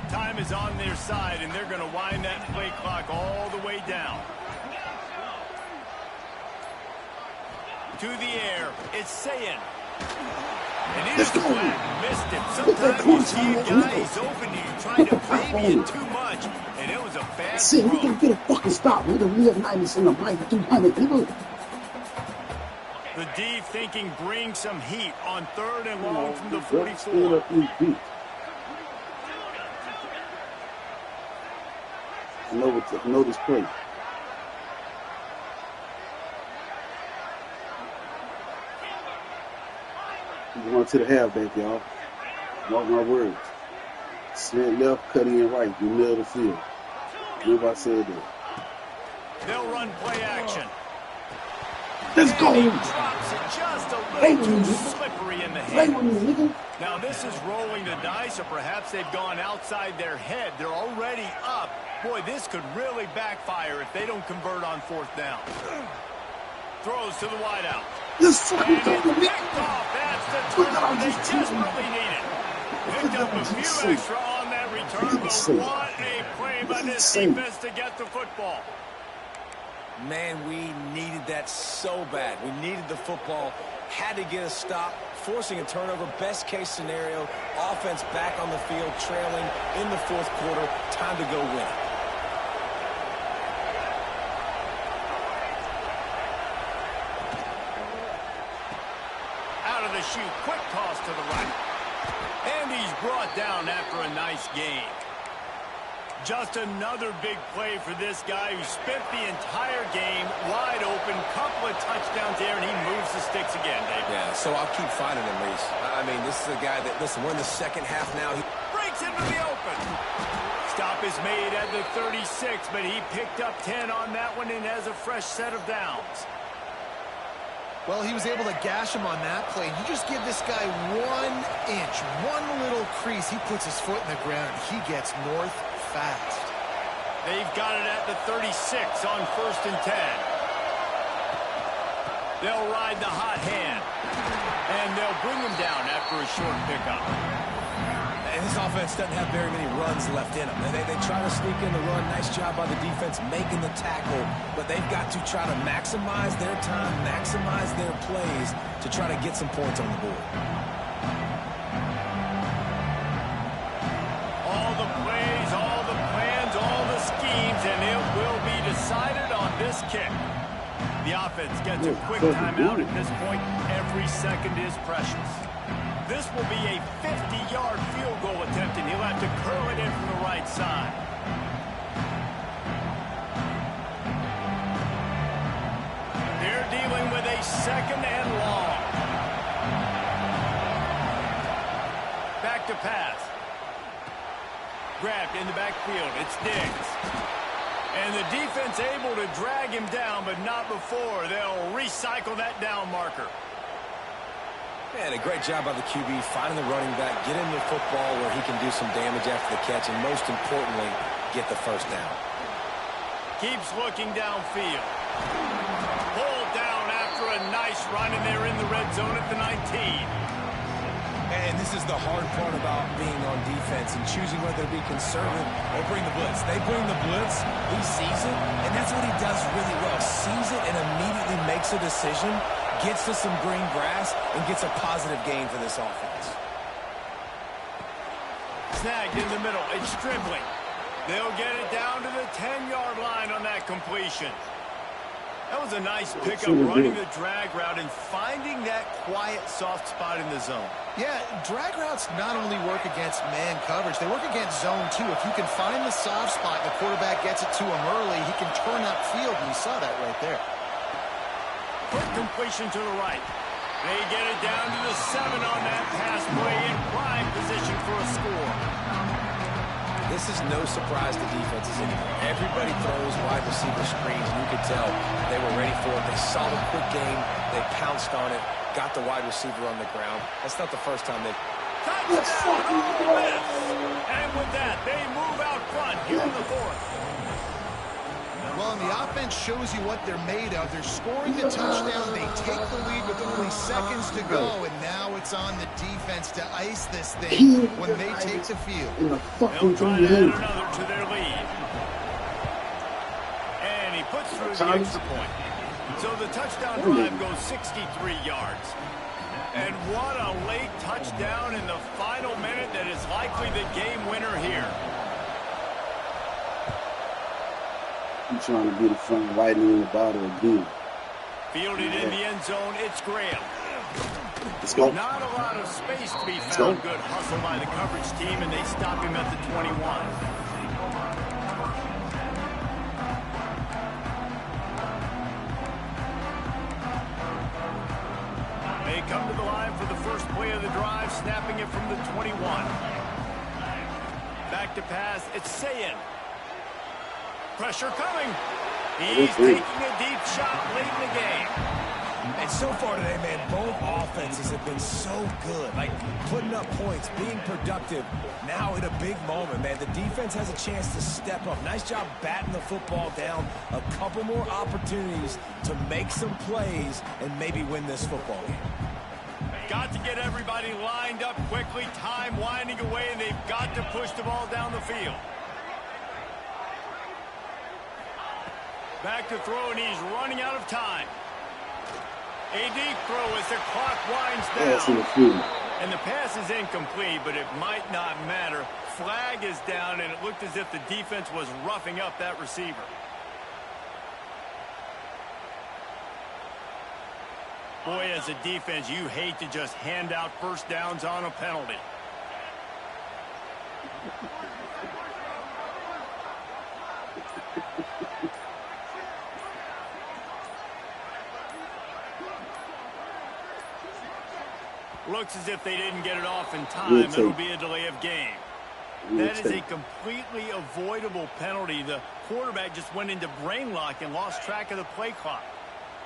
Time is on their side, and they're going to wind that play clock all the way down. To the air, it's Sayin. And he just missed him. Sometimes you see a guy, he's open to you, trying to baby it too much, and it was a bad See, we throw. can get a fucking stop. Nigga, we have 90s in the mic 200. Nigga. The D thinking bring some heat on third and long from the 44. I know this play. We're going to the halfback, y'all. Mark my words. Slant left, cut in right, in the middle of the field. Remember I said that. They'll run play action. Let's go! And he drops it just a little too slippery in the head. Now this is rolling the dice, or perhaps they've gone outside their head. They're already up. Boy, this could really backfire if they don't convert on 4th down. Throws to the wideout. This And fucking it's picked off. That's the turnover they desperately needed. Picked up a few extra on that return, but what a play by this defense to get the football. Man, we needed that so bad. We needed the football, had to get a stop, forcing a turnover. Best case scenario, offense back on the field, trailing in the 4th quarter. Time to go win it. Out of the chute, quick toss to the right. And he's brought down after a nice gain. Just another big play for this guy who spent the entire game wide open. Couple of touchdowns there, and he moves the sticks again, Dave. Yeah, so I'll keep finding him, Reese. I mean, this is a guy that, listen, we're in the second half now. He breaks into the open. Stop is made at the 36, but he picked up 10 on that one and has a fresh set of downs. Well, he was able to gash him on that play. You just give this guy 1 inch, one little crease. He puts his foot in the ground. He gets north fast. They've got it at the 36 on 1st and 10. They'll ride the hot hand. And they'll bring him down after a short pickup. And this offense doesn't have very many runs left in them. They try to sneak in the run. Nice job by the defense making the tackle. But they've got to try to maximize their time, maximize their plays to try to get some points on the board. All the plays, all the plans, all the schemes, and it will be decided on this kick. The offense gets a quick timeout at this point. Every second is precious. This will be a 50-yard field goal attempt, and he'll have to curl it in from the right side. They're dealing with a 2nd and long. Back to pass. Grabbed in the backfield. It's Diggs. And the defense able to drag him down, but not before. They'll recycle that down marker. Man, a great job by the QB finding the running back, get him the football where he can do some damage after the catch, and most importantly, get the 1st down. Keeps looking downfield. Pulled down after a nice run, and they're in the red zone at the 19. And this is the hard part about being on defense and choosing whether to be conservative or bring the blitz. They bring the blitz, he sees it, and that's what he does really well. Sees it and immediately makes a decision, gets to some green grass, and gets a positive gain for this offense. Snagged in the middle. It's Stribling. They'll get it down to the 10-yard line on that completion. That was a nice pickup, running the drag route and finding that quiet, soft spot in the zone. Yeah, drag routes not only work against man coverage, they work against zone too. If you can find the soft spot and the quarterback gets it to him early, he can turn upfield, and you saw that right there. Quick completion to the right. They get it down to the 7 on that pass play in prime position for a score. This is no surprise to defenses anymore. Everybody throws wide receiver screens, and you could tell they were ready for it. They saw the quick game. They pounced on it, got the wide receiver on the ground. That's not the first time they've... Touchdown, Ole Miss! And with that, they move out front here in the 4th. Well, and the offense shows you what they're made of. They're scoring the touchdown. They take the lead with only seconds to go, and now it's on the defense to ice this thing when they take the field. They'll try to add another to their lead. And he puts through the extra point. So the touchdown drive goes 63 yards. And what a late touchdown in the final minute that is likely the game winner here. I'm trying to get it from lightning in the bottle again. Fielded in the end zone, it's Graham. Let's go. Not a lot of space to be found. Good hustle by the coverage team, and they stop him at the 21. play of the drive, snapping it from the 21. Back to pass. It's Sayin. Pressure coming. He's taking a deep shot late in the game. And so far today, man, both offenses have been so good. Like, putting up points, being productive. Now in a big moment, man, the defense has a chance to step up. Nice job batting the football down. A couple more opportunities to make some plays and maybe win this football game. Got to get everybody lined up quickly. Time winding away, and they've got to push the ball down the field. Back to throw, and he's running out of time. A deep throw as the clock winds down. And the pass is incomplete, but it might not matter. Flag is down, and it looked as if the defense was roughing up that receiver. Boy, as a defense, you hate to just hand out first downs on a penalty. Looks as if they didn't get it off in time. It'll be a delay of game. That is a completely avoidable penalty. The quarterback just went into brain lock and lost track of the play clock.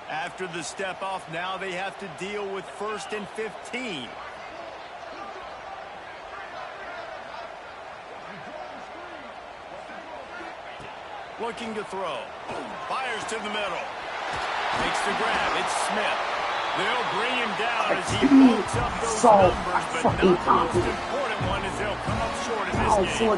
After the step off, now they have to deal with 1st and 15. Looking to throw. Fires to the middle. Makes the grab. It's Smith. They'll bring him down as he bulks up those numbers, but not the most important one as they'll come up short in this game.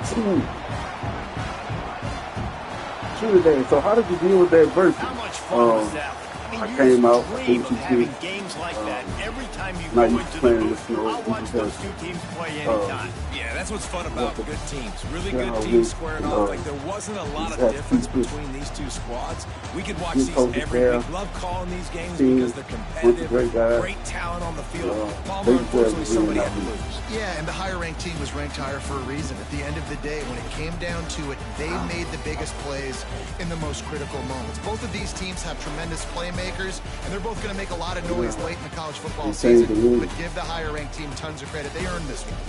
14. True day. So how did you deal with that verse? How much fun was that? I came out. I Dream think of having games like that every time you go into the booth. I'll watch those two teams play anytime. Yeah, that's what's fun about good teams. Really good teams squaring off. Like, there wasn't a lot of difference between these two squads. We could watch these every week. Love calling these games because they're competitive. Great talent on the field. Palmer, unfortunately, somebody had to lose. Yeah, and the higher-ranked team was ranked higher for a reason. At the end of the day, when it came down to it, they made the biggest plays in the most critical moments. Both of these teams have tremendous playmakers, and they're both going to make a lot of noise late in the college football season. But give the higher-ranked team tons of credit. They earned this one.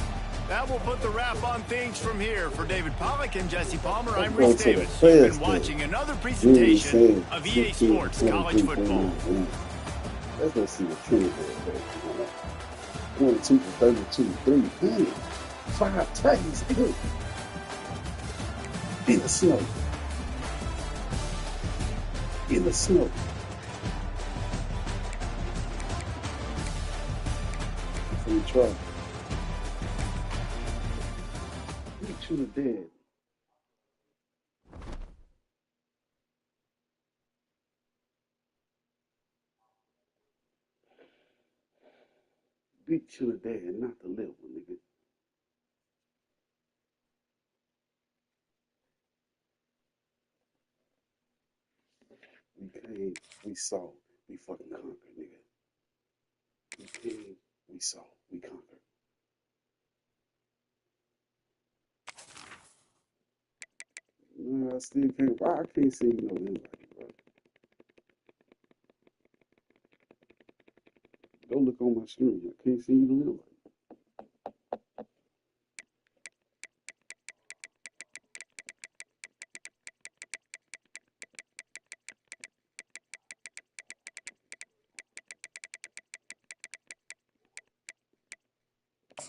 That will put the wrap on things from here. For David Pollack and Jesse Palmer, I'm Reese Davis. You've been watching another presentation of EA Sports College Football. Let's go see the Trinidad. 22 for 32, 3. Damn. 5 tags. In the snow. In the snow. Free try. Beat you to dead. Beat you to dead, not the little one, nigga. We came, we saw, we fucking conquered, nigga. We came, we saw, we conquered. No, I still can't. Why I can't see no invite, bro? Go look on my screen. I can't see the invite.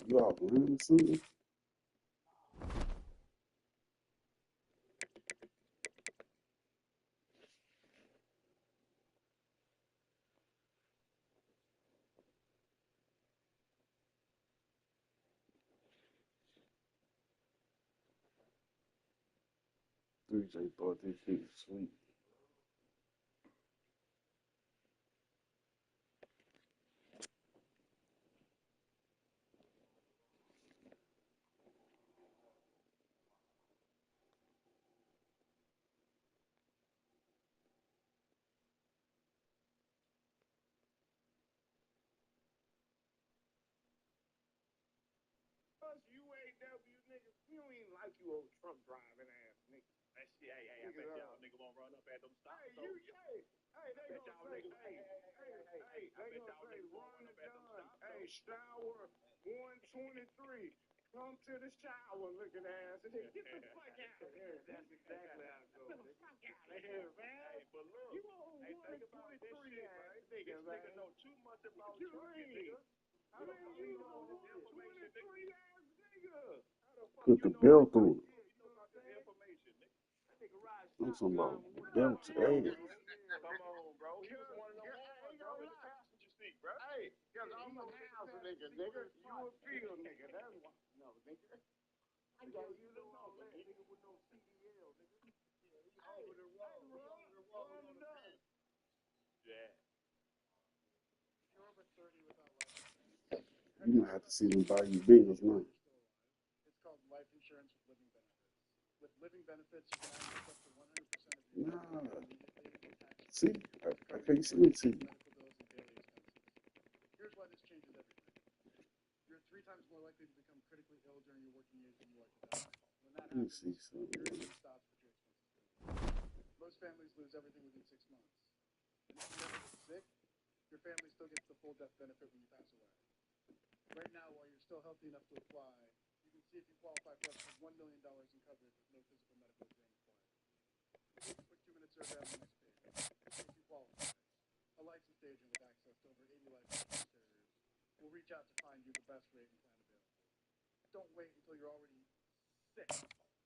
You all blind or something? J thought this shit was sweet. UAW niggas, we don't even like you old truck driving ass niggas. That shit, hey, I bet y'all niggas won't run up at them stops. Hey, they gonna say, hey, I bet y'all niggas won't run up at them stops. hey, shower 123. Come to the shower looking ass. And then get the fuck out of here. That's exactly how it goes. Get the fuck out of here, man. Hey, but look, You old hey, think about this 123 shit, ass man. nigga, This man. nigga know too much about What you trucking, mean? nigga. How the hell you know this information, 123 ass nigga? How the fuck Put you the know belt about on. yeah, you know about this information, nigga. That nigga ride I'm talking shotgun about with belt's ass. Come on, bro. He was one of them ones, bro, in the passenger seat, bro. Hey, cause I'm a house nigga, nigga. You a field nigga. That's why. No, nigga. I got you to know that nigga with no CDL, nigga. Hey, over the road. Yeah. You're over 30 without life. You might have to see them buy you business now. It's called life insurance with living benefits. With living benefits, you can access up to 100% of your Nah. immediately tax. See, I can't see it. See. Medical bills and daily expenses. Here's why this changes everything. You're 3 times more likely to become critically ill during your working years than you are to die. When that Let me happens, see your something. income stops, but your expenses don't. Most families lose everything within 6 months. And if you never get sick, your family still gets the full death benefit when you pass away. Right now, while you're still healthy enough to apply, you can see if you qualify for up to $1 million in coverage with no physical medical exam required. Take a quick 2-minute survey on the next page. See if you qualify. A licensed agent with access to over 80 life insurance carriers will reach out to find you the best rate and plan available. Don't wait until you're already sick.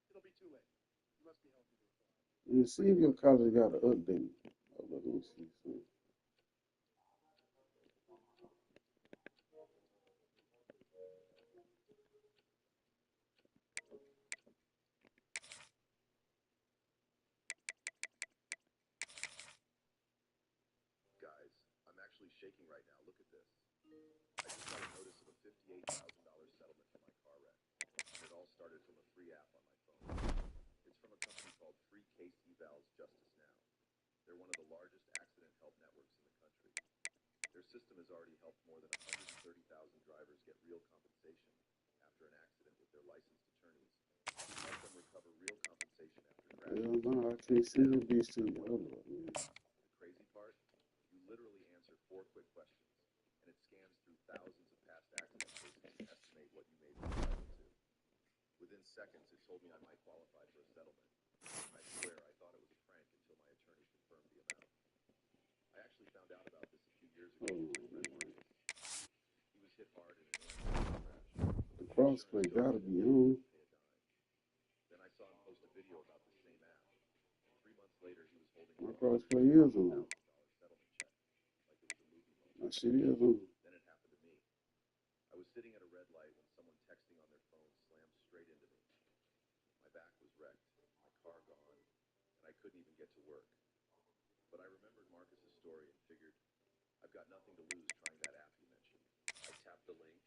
It'll be too late. You must be healthy to apply. You see if your college got an update. Oh, let me see something. Guys, I'm actually shaking right now. Look at this. I just got a notice of a $58,000 settlement for my car wreck. And it all started from a free app on my phone. It's from a company called Free Case Evals Justice Now. They're one of the largest accident help networks in the country. Their system has already helped more than 130,000 drivers get real compensation after an accident with their licensed attorneys. Help them recover real compensation after crashes. Hell no, I can't see the bitch to the other one, man. The crazy part? You literally answer 4 quick questions, and it scans through thousands of past accident cases to estimate what you may be entitled to. Within seconds, it told me I might qualify for a settlement. I swear I thought it was a prank until my attorney confirmed the amount. I actually found out about this a few years ago with my friend Marcus. He was hit hard in an interstate crash. The crossplay gotta be on. Then I saw him post a video about the same app. 3 months later, he was holding My a crossplay is on. $1,000 settlement check, like it was a movie moment. My shit is on. Then it happened to me. I was sitting at a red light when someone texting on their phone slammed straight into me. My back was wrecked, my car gone, and I couldn't even get to work. But I remembered Marcus's story and figured, I've got nothing to lose trying that app you mentioned. I tapped the link,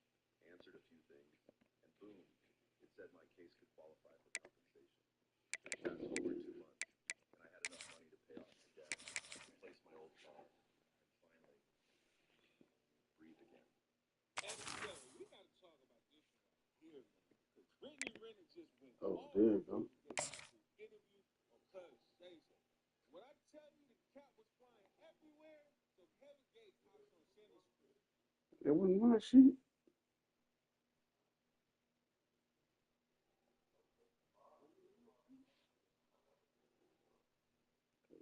answered a few things, and boom, it said my case could qualify for compensation. Fast forward 2 months, and I had enough money to pay off my debt, replace my old car, and finally breathe again. Hey, yo, we gotta talk about this one right here, man. Because Brittany just went Oh, there you go. interview on Cuz Say So. When I tell you the cat was flying everywhere, so Kevin Gates hops on Center Street. That wasn't my shit.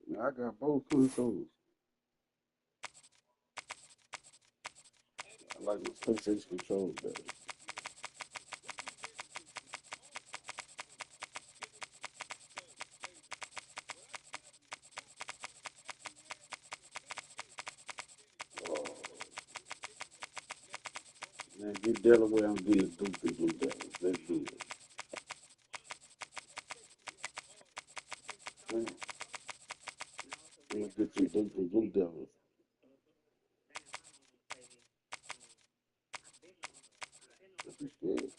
Now, I got both consoles. I like my PlayStation controls better. Oh. Man, get Delaware, I'm getting the Duke and Blue Devils. Let's do it. Man, I'm gonna get you Duke and Blue Devils. Don't be scared.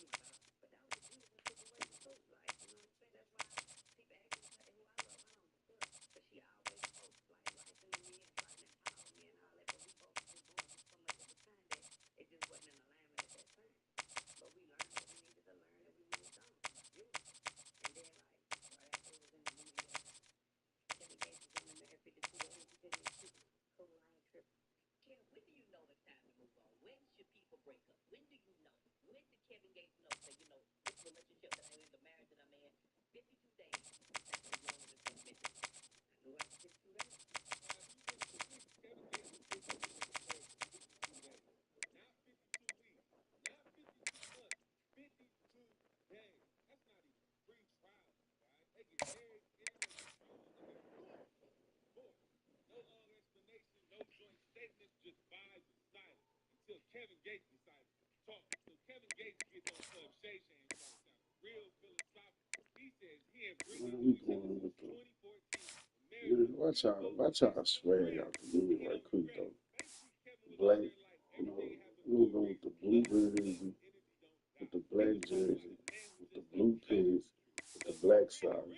We going with the man, watch y'all swag out the movie right quick though. Black, you know, we'll go with the blue jersey, with the black jersey, with the blue pants, with the black socks.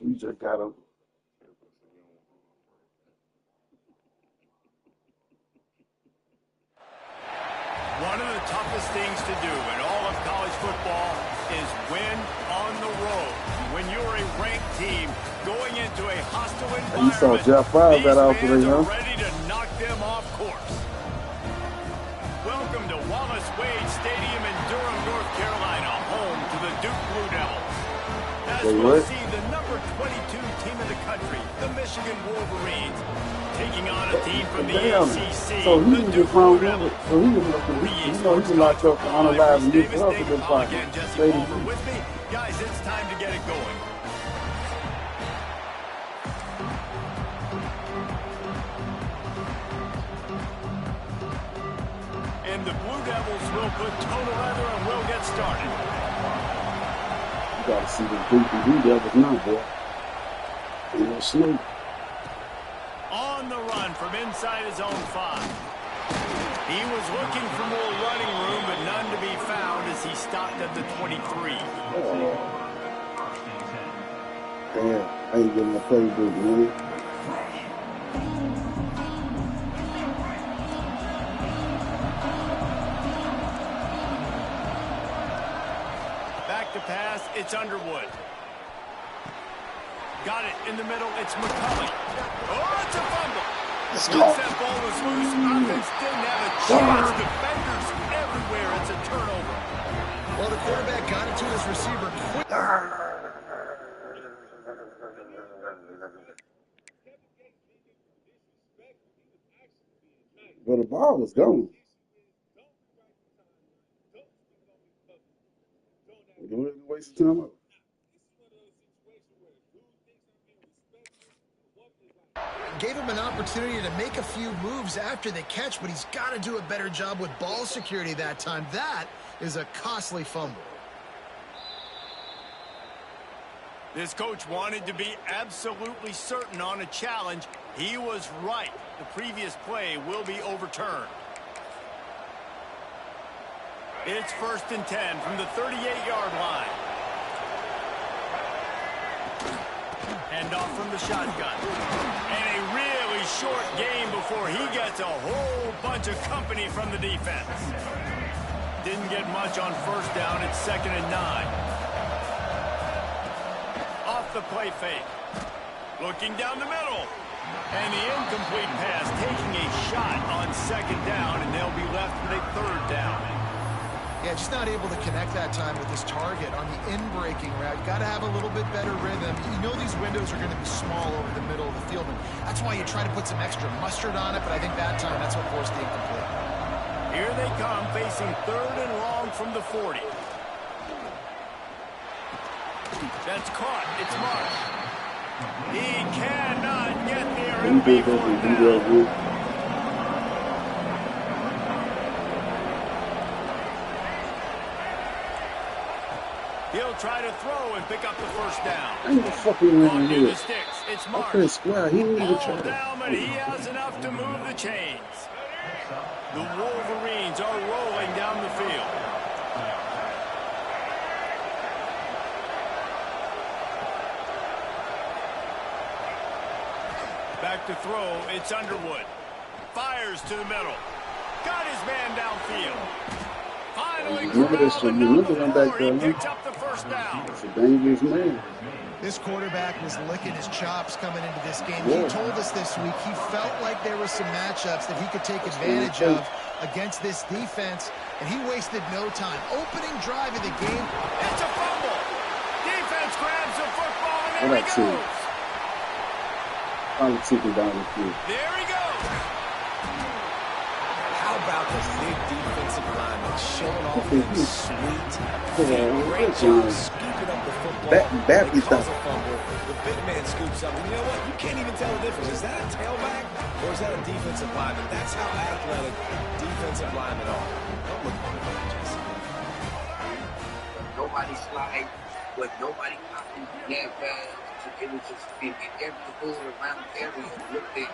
We just got a One of the toughest things to do in all of college football is win on the road. When you're a ranked team going into a hostile you saw environment, Jeff Fry these got out fans today, are huh? ready to knock them off course. Welcome to Wallace Wade Stadium in Durham, North Carolina, home to the Duke Blue Devils. As Say we'll what? see the number 22 team in the country, the Michigan Wolverines, taking on a team from the Damn. ACC, So he the was Duke just Blue from Devils. so he was up to For you EA know he Sports was College locked up for Football, I'm unalive Reese and Davis. mental health Dave in the Paul pocket. again, Jesse Lady Palmer G. with me. Guys, it's time to get it going. And the Blue Devils will put toe to leather and we'll get started. You gotta see the Duke and Blue Devils now, boy. Ain't no Snoop. On the run from inside his own 5. He was looking for more running room, but none to be found as he stopped at the 23. Damn, I ain't getting my playbook, man. Back to pass, it's Underwood. Got it in the middle, it's McCulley. Oh, it's a fumble. Let's Once go. that ball was loose, offense didn't have a chance. Defenders everywhere, it's a turnover. Well, the quarterback got it to his receiver quick. But the ball was gone. Go ahead and waste time up. Gave him an opportunity to make a few moves after the catch, but he's got to do a better job with ball security that time. That is a costly fumble. This coach wanted to be absolutely certain on a challenge. He was right. The previous play will be overturned. It's 1st and 10 from the 38-yard line. Hand off from the shotgun. And a really short game before he gets a whole bunch of company from the defense. Didn't get much on 1st down. It's 2nd and 9. Off the play fake. Looking down the middle. And the incomplete pass taking a shot on 2nd down, and they'll be left with a 3rd down. Yeah, just not able to connect that time with his target on the in-breaking route. Got to have a little bit better rhythm. You know these windows are going to be small over the middle of the field, and that's why you try to put some extra mustard on it, but I think that time that's what forced the incomplete. Here they come, facing 3rd and long from the 40. That's caught. It's Marsh. He cannot get there and be fourth down. He'll try to throw and pick up the 1st down. Ain't no fucking way in To here. the sticks. It's Marsh. Okay, square. He didn't even try Ball to. down, but he has enough to move the chains. The Wolverines are rolling down the field. Back to throw, it's Underwood. Fires to the middle. Got his man downfield. Finally Remember this corralled, one. but You not remember him back before he there, huh? picks up the first down. It's a dangerous man. This quarterback was licking his chops coming into this game. He Yeah. told us this week he felt like there were some matchups that he could take advantage of against this defense, and he wasted no time. Opening drive of the game. It's a fumble. Defense grabs the football, and there he goes. I'm chicken down the field. There he goes. How about the big defensive lineman showing off them sweet feet? Great job scooping up the football. They cause a fumble. The big man scoops up. And you know what? You can't even tell the difference. Is that a tailback or is that a defensive lineman? That's how athletic defensive linemen are. Don't look for it, Jesse. Nobody slide, but nobody popping that fast. It was just in every hood around the area looked at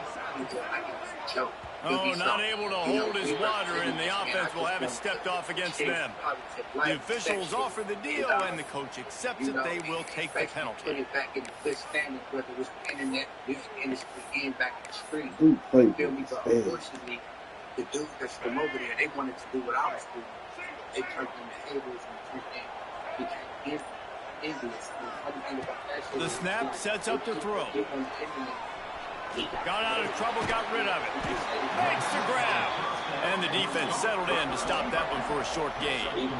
like it was a joke. Oh, not able to hold his water, and the offense will have it stepped off against them. The officials offer the deal, and the coach accepts it. They will take the penalty. Put it back in the good standing, whether it was the internet, music industry, and back in the street. Feel me? But unfortunately, the dudes that's from over there, they wanted to do what I was doing. They turned into haters and turned into the snap sets up to throw. Got out of trouble, got rid of it. Makes the grab. And the defense settled in to stop that one for a short gain.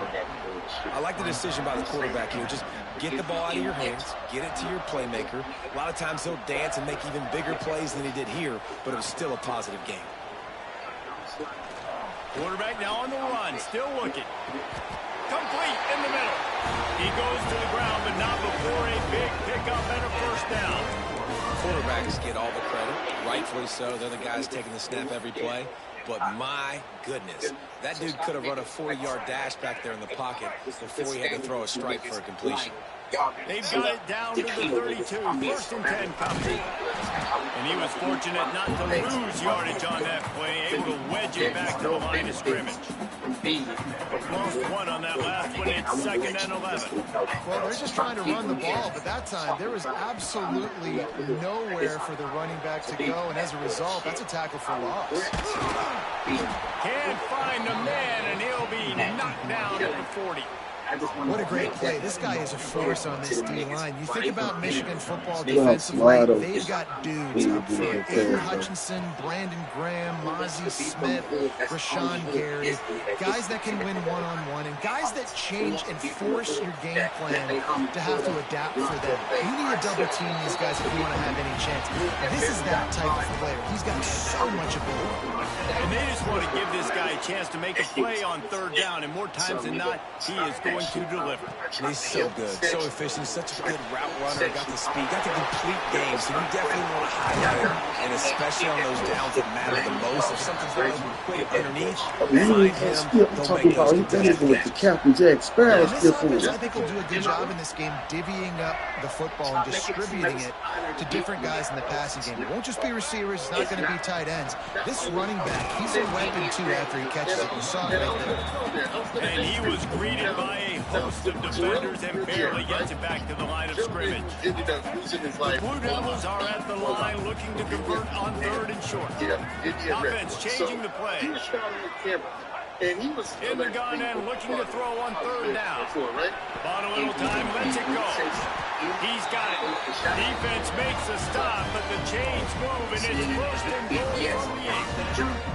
I like the decision by the quarterback here. Just get the ball out of your hands, get it to your playmaker. A lot of times he'll dance and make even bigger plays than he did here, but it was still a positive game. Quarterback now on the run, still looking. Complete in the middle. He goes to the ground, but not before a big pickup and a first down. Quarterbacks get all the credit, rightfully so. They're the guys taking the snap every play. But my goodness, that dude could have run a 40-yard dash back there in the pocket before he had to throw a strike for a completion. They've got it down to the 32. First and 10 coming. And he was fortunate not to lose yardage on that play, able to wedge it back to the line of scrimmage. Lost one on that last one. It's second and 11. Well, they're just trying to run the ball, but that time there was absolutely nowhere for the running back to go, and as a result, that's a tackle for loss. Can't find the man, and he'll be knocked down at the 40. What a great play. This guy is a force on this D-line. You think about Michigan football defensively, they've got dudes up front. Aiden Hutchinson, Brandon Graham, Mozzie Smith, Rashawn Gary. Guys that can win one-on-one and guys that change and force your game plan to have to adapt for them. You need to double team these guys if you want to have any chance. This is that type of player. He's got so much ability. And they just want to give this guy a chance to make a play on third down, and more times than not, he is going to deliver. And he's so good, so efficient, such a good route runner, got the speed, got the complete game, so you definitely want to highlight him, and especially on those downs that matter the most. If something's not open quick underneath, find him, he'll make those with the Captain Jack Sparrow. I think he'll do a good job in this game divvying up the football and distributing it to different guys in the passing game. It won't just be receivers, it's not going to be tight ends. This running back, he's a weapon too after he catches it. You saw it right there. And he was greeted by a host of defenders and barely gets it back to the line of scrimmage. The Blue Devils are at the line looking to convert on third and short. Offense changing the play. In the gun and looking to throw on third down. Bought a little time, lets it go. He's got it. Defense makes a stop, but the chains move, and it's first and goal from the 8.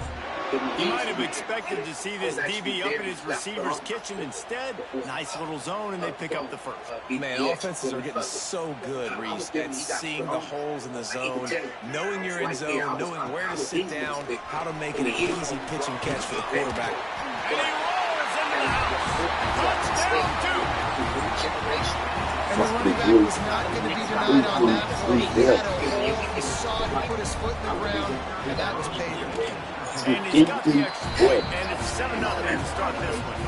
He might have expected to see this DB up in his receiver's kitchen. Instead, nice little zone, and they pick up the first. Man, offenses are getting so good, Reese, at seeing the holes in the zone, knowing you're in zone, knowing where to sit down, how to make it an easy pitch and catch for the quarterback. And he rolls into the house. Touchdown, two. And the running back was not going to be denied on that play. He had a hole. He saw it, he put his foot in the ground, and that was paid. And he's got the extra point, and it's 7-0 to start this one.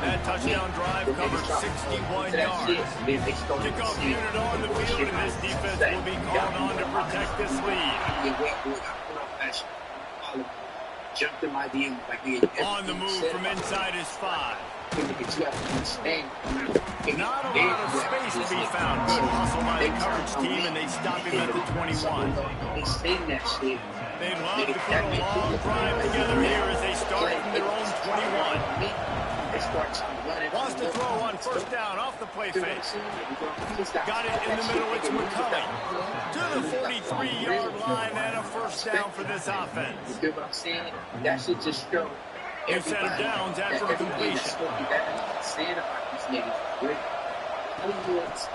That touchdown drive covered 61 yards. Kickoff unit on the field, and this defense will be called on to protect this lead. On the move from inside his 5. Not a lot of space to be found. Good hustle by the coverage team, and they stop him at the 21. They'd love to put a long drive together here as they start from their own 21. they start trying to run it. Wants to throw on first down off the play fake. Got it in the middle. It's McCulley to the 43-yard line and a first down for this offense. You feel what I'm saying? That should just show. New set of downs after the completion. Saying about these niggas, great.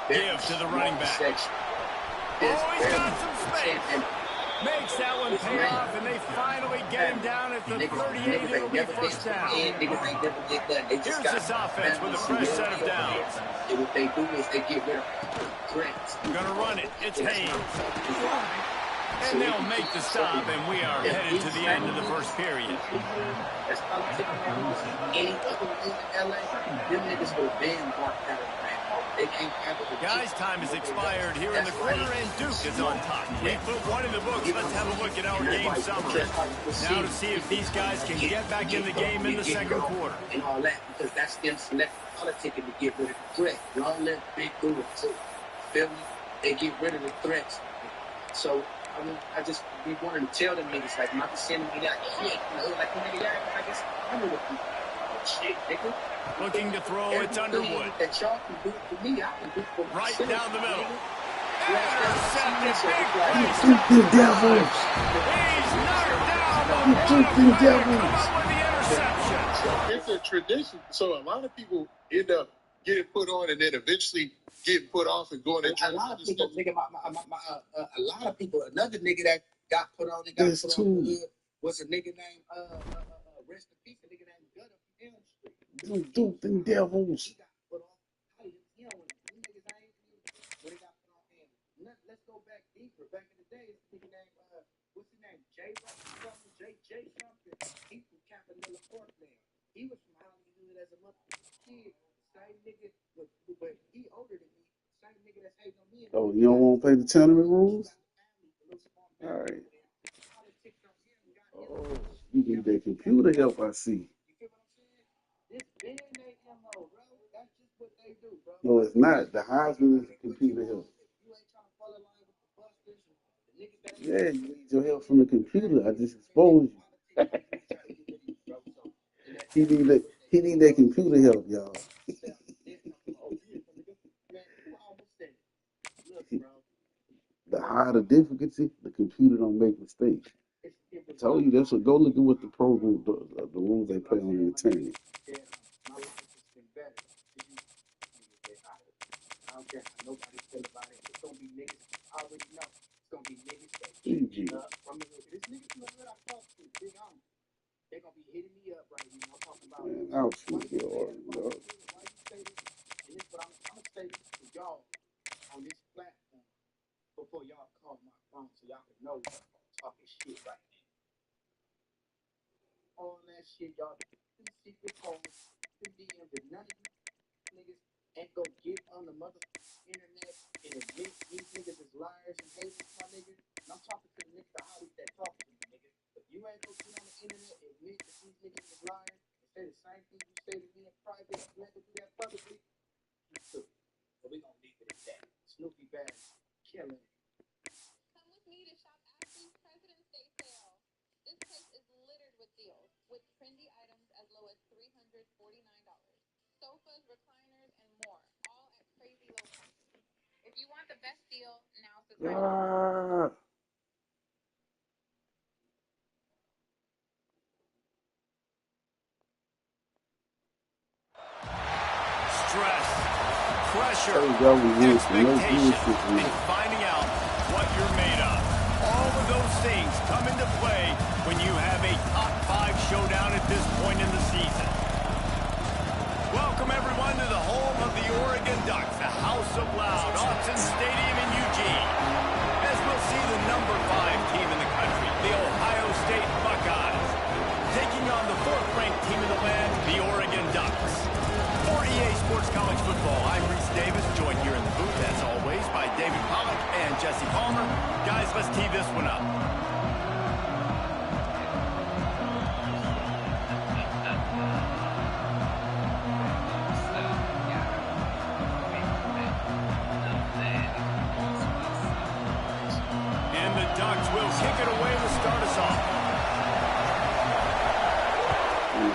Give to the running back. Oh, he's got some space. Makes that one pay off, and they finally get him down at the 38. It'll be first down. Here's this offense with a fresh set of downs. What they do is they get rid of threats. Gonna run it. It's Haynes. And they'll make the stop, and we are headed to the end of the first period. Any other league in LA, them niggas will been marked out of the man. They can't handle the guys, time is expired here in the quarter, and Duke is on top. We put one in the books. Let's have a look at our game summary. Now to see if these guys can get back in the game in the second quarter. And all that, because that's them selecting politicking to get rid of the threat. Long live Big Guru, too. Feel me? They get rid of the threats. So, I mean, we wanted to tell them niggas, like, not sending me that shit, like, nigga, I guess, I know what you shit, nigga. Looking to throw, it's Underwood. That y'all can do for me, I can do for right down the middle. You freaking devils! He's knocked down. You freaking devils! It's a tradition. So a lot of people end up getting put on and then eventually getting put off and going to a lot of people, nigga, a lot of people, another nigga that got put on and got There's put two. on was a nigga named, rest in peace, a nigga named Gutter from Elm Street. You freaking devils! He got put on. When he got put on him. Let's go back deeper. Back in the day, it's a nigga named, what's his name? J something, J something. He from Campanilla, Portland. He was from Hollywood as a motherfucking kid. Same nigga, but he older than me. Same nigga that's hating on me. Oh, you don't want to play the tournament rules? All right. Oh, you need that computer help, I see. No, it's not. The Heisman is computer help. Yeah, you need your help from the computer. I just exposed you. He need that computer help, y'all. The higher the difficulty, the computer don't make mistakes. I told you that's what. Go look at what the program, the rules they play on the tournament. Nobody feel about it. It's gonna be niggas. I already know. It's gonna be niggas that this niggas that I talk to, big on. They're gonna be hitting me up right now. I'm talking about. Man, I'll shoot your order, dog. Why you say this? And this, but I'm gonna say this to y'all on this platform before y'all call my phone so y'all can know I'm talking shit right now. All that shit, y'all. Them secret calls, them DMs, and none of you niggas ain't go get on the motherfucking internet and admit these niggas is liars and haters, my niggas. And I'm talking to the niggas that always that talk to me, niggas. If you ain't go get on the internet and admit that these niggas is liars and say the same thing you say to me in private, you ain't gonna do that publicly, you too. So we gonna leave it at that. Snoopy Bag, killing it. Come with me to shop Ashley's President's Day sale. This place is littered with deals, with trendy items as low as $349. Sofas, recliners, and more, all at crazy low prices. If you want the best deal, now's the time. Stress, pressure, expectation, and finding out what you're made of. All of those things come into play when you have a top 5 showdown at this point in the season. Welcome, everyone, to the home of the Oregon Ducks, the House of Loud, Autzen Stadium in Eugene. As we'll see the number 5 team in the country, the Ohio State Buckeyes, taking on the 4th-ranked team in the land, the Oregon Ducks. For EA Sports College Football, I'm Reese Davis, joined here in the booth, as always, by David Pollack and Jesse Palmer. Guys, let's tee this one up. And the Ducks will kick it away to start us off.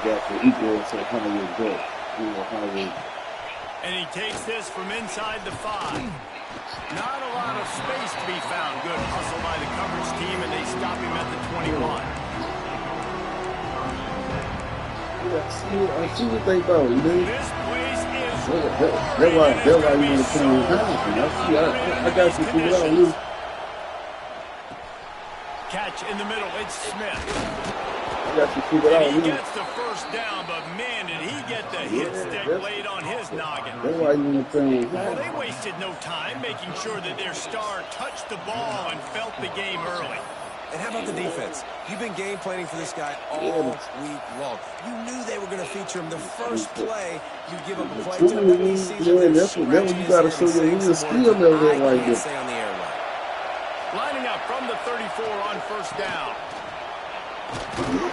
got the equal to Ohio bet. Ohio. And he takes this from inside the 5. Not a lot of space to be found. Good hustle by the coverage team, and they stop him at the 21. Yeah, I see what they thought, man. This place is that's why you want to come in house. I got you figured out now. Catch in the middle, it's Smith. I got you figured out now. He gets the first down, but man, did he get the hit stick laid on his noggin. That's why you want to come in house. Well, they wasted no time making sure that their star touched the ball and felt the game early. And how about the defense? You've been game planning for this guy all week long. You knew they were going to feature him. The first play, you give him a play to him. He sees him. That's what you got to show your real skill level right there. Say on the airway. Lining up from the 34 on first down.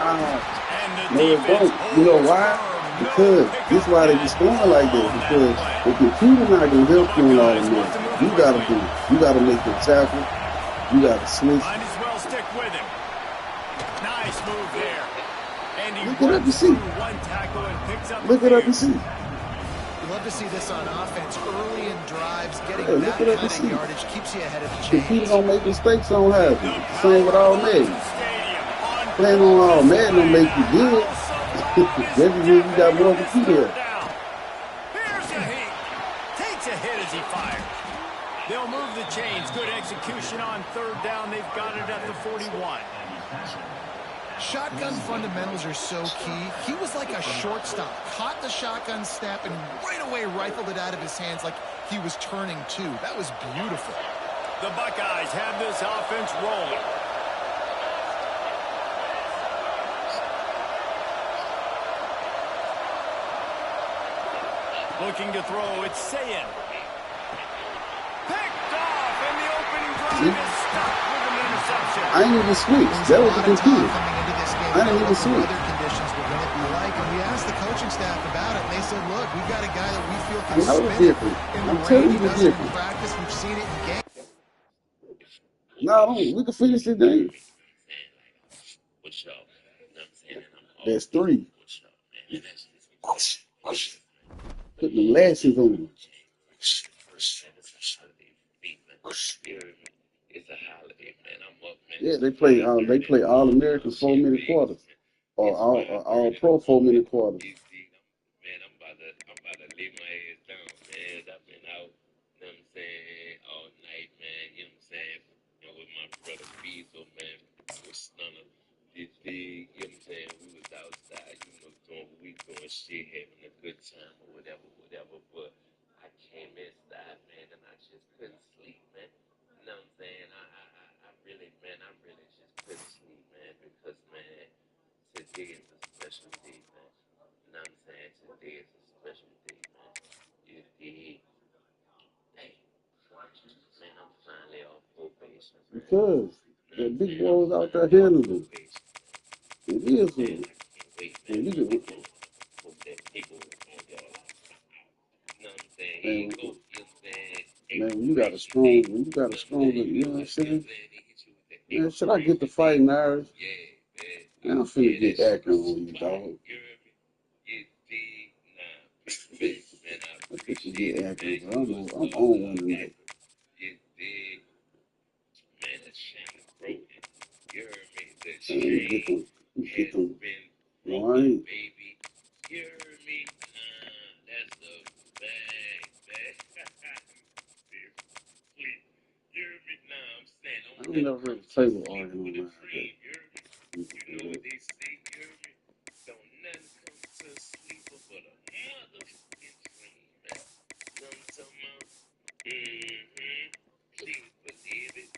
And the defense you know why? Because this is why they be scoring like this. Because the computer not going to help you in all of this. You got to do it. You got to make the tackle. You got to switch. Might as well stick with him. Nice move there. And he look it up and see. One tackle and picks up look it up and see. You love to see this on offense early in drives. Getting that kind of yardage keeps you ahead of the chains. Computer don't make mistakes on happen. Same with all Madden. Playing on all Madden don't make you good. That means you got more computer. Here's a hit. Takes a hit as he fires. They'll move the chains. Good execution on third down. They've got it at the 41. Shotgun fundamentals are so key. He was like a shortstop. Caught the shotgun snap and right away rifled it out of his hands like he was turning two. That was beautiful. The Buckeyes have this offense rolling. Looking to throw. It's Sayin. Picked off, and the opening drive is stopped with an interception. I ain't even switched. That was the computer. I didn't even switch. Weather conditions were going to be like, and we asked the coaching staff about it, and they said, "Look, we've got a guy that we feel can spin it different. I'm telling you, it's different. Practice, we've seen it in game." No, we can finish the game. That's 3. Put the lashes on. Yeah, they play all American 4-minute quarters, or all pro 4-minute quarters. Man, I'm about to lay my ass down, man. I've been out, you know what I'm saying, all night, man. You know what I'm saying, with my brother Beazle, man. With Stunner, you know what I'm saying. We was outside, doing what we doing, shit, having a good time or whatever. But I came inside, man, and I just couldn't sleep, man. You know what I'm saying? I really just couldn't sleep, man, because, man, today is a special day, man. You know what I'm saying? Today is a special day, man. You dig? Hey, man, I'm finally off probation. Because the big boy was out there handling it. It is man. I can't wait, man. You can hope that people on y'all. You know what I'm saying? He ain't go, you know what I'm saying? Man, when you got a strong, you know what I'm saying? Man, should I get the fighting Irish? Yeah, man. I'm finna get acting on you, dog. I think you get acting. I'm on one tonight. Man, the chain broken. You heard me? The chain has been broken, right. baby. You heard me? Nah, that's a bag, man. Seriously. You heard me? Nah, I'm saying. I don't never heard the table arguing on that. You know what they say, you heard me? Don't nothing come to a sleeper but a motherfucking dream, man. You know what I'm talking about? Please believe it.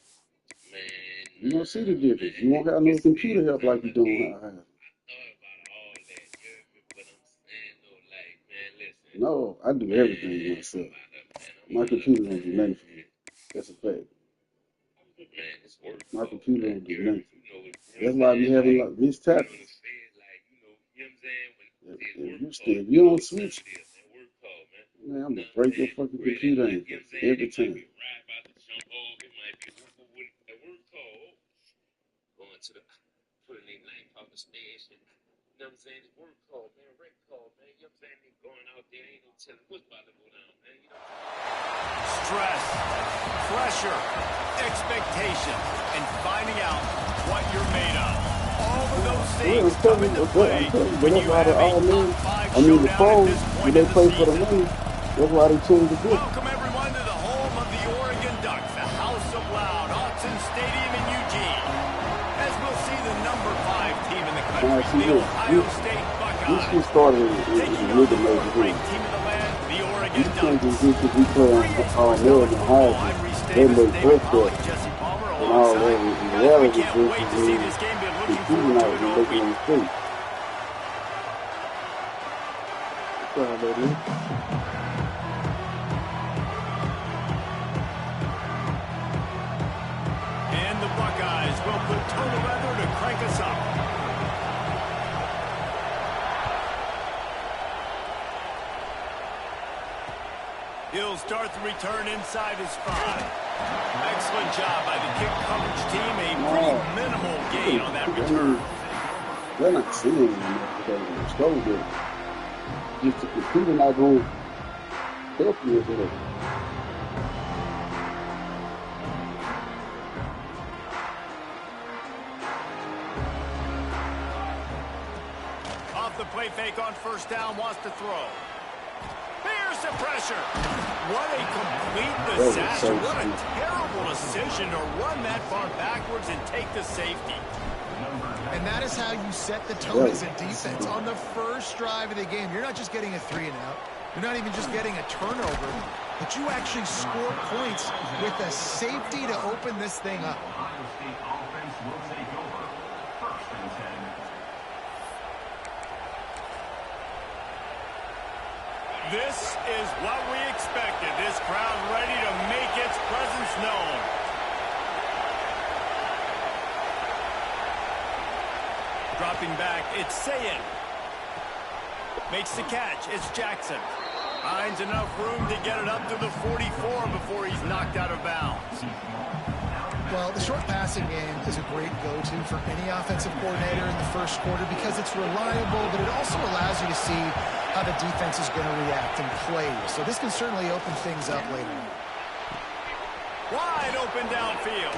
Man. You don't see the difference. You won't have no computer help like you don't have. I thought about all that, you heard me? But I'm saying, though, like, man, listen. No, I do everything myself. My computer don't do nothing for me. That's a fact. My computer don't do nothing. That's why we having like these tablets. If you don't switch, man, I'm gonna break your fucking computer every time. Going to the putting a knife off the station. know what I'm saying? One call, man, Red call, man. You know what I'm saying? They going out there, ain't no telling what's about to go down, man. You know. Stress, pressure, expectation, and finding out what you're made of. All of those things come into play when you have a top 5 showdown at this point in the season. That's why they changed the book. Welcome everyone to the home of the Oregon Ducks, the House of Loud, Autzen Stadium in Eugene. As we'll see the number 5 team in the country, the Ohio State Buckeyes, taking on the fourth-ranked team in the land, the Oregon Ducks. 3 years for college football, I'm Reese Davis, David Pollock, Jesse Palmer alongside. Guys, we can't wait to see this game. Been looking forward to it all week. And the Buckeyes will put total weather to crank us up. He'll start the return inside his 5. Excellent job by the kick coverage team. A pretty minimal gain on that return. They're not seeing him because it's so good. Just the computer not going to help you with it. Off the play fake on first down, wants to throw. Here's the pressure. What a complete disaster. What a terrible decision to run that far backwards and take the safety. And that is how you set the tone as a defense. On the first drive of the game, you're not just getting a 3-and-out. You're not even just getting a turnover, but you actually score points with a safety to open this thing up. This is what we expected. This crowd ready to make its presence known. Dropping back, it's Sayin. Makes the catch, it's Jackson. Finds enough room to get it up to the 44 before he's knocked out of bounds. Well, the short passing game is a great go-to for any offensive coordinator in the first quarter because it's reliable, but it also allows you to see how the defense is going to react and play. So this can certainly open things up later. Wide open downfield.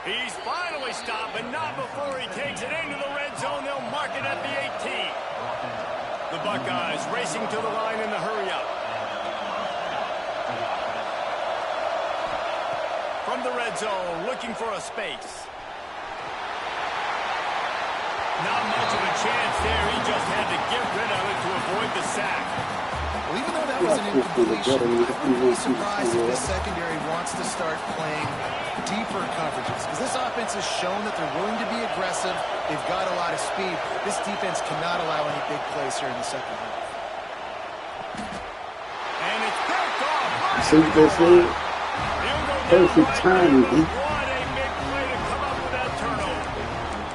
He's finally stopped, but not before he takes it into the red zone. They'll mark it at the 18. The Buckeyes racing to the line in the hurry-up. From the red zone, looking for a space. Not much of a chance there. He just had to get rid of it to avoid the sack. Well, even though that was an incompletion, I wouldn't be surprised if this secondary wants to start playing deeper coverages because this offense has shown that they're willing to be aggressive. They've got a lot of speed. This defense cannot allow any big plays here in the second half. And it's picked off. See what they said? Perfect timing. What a big play to come up with that turnover.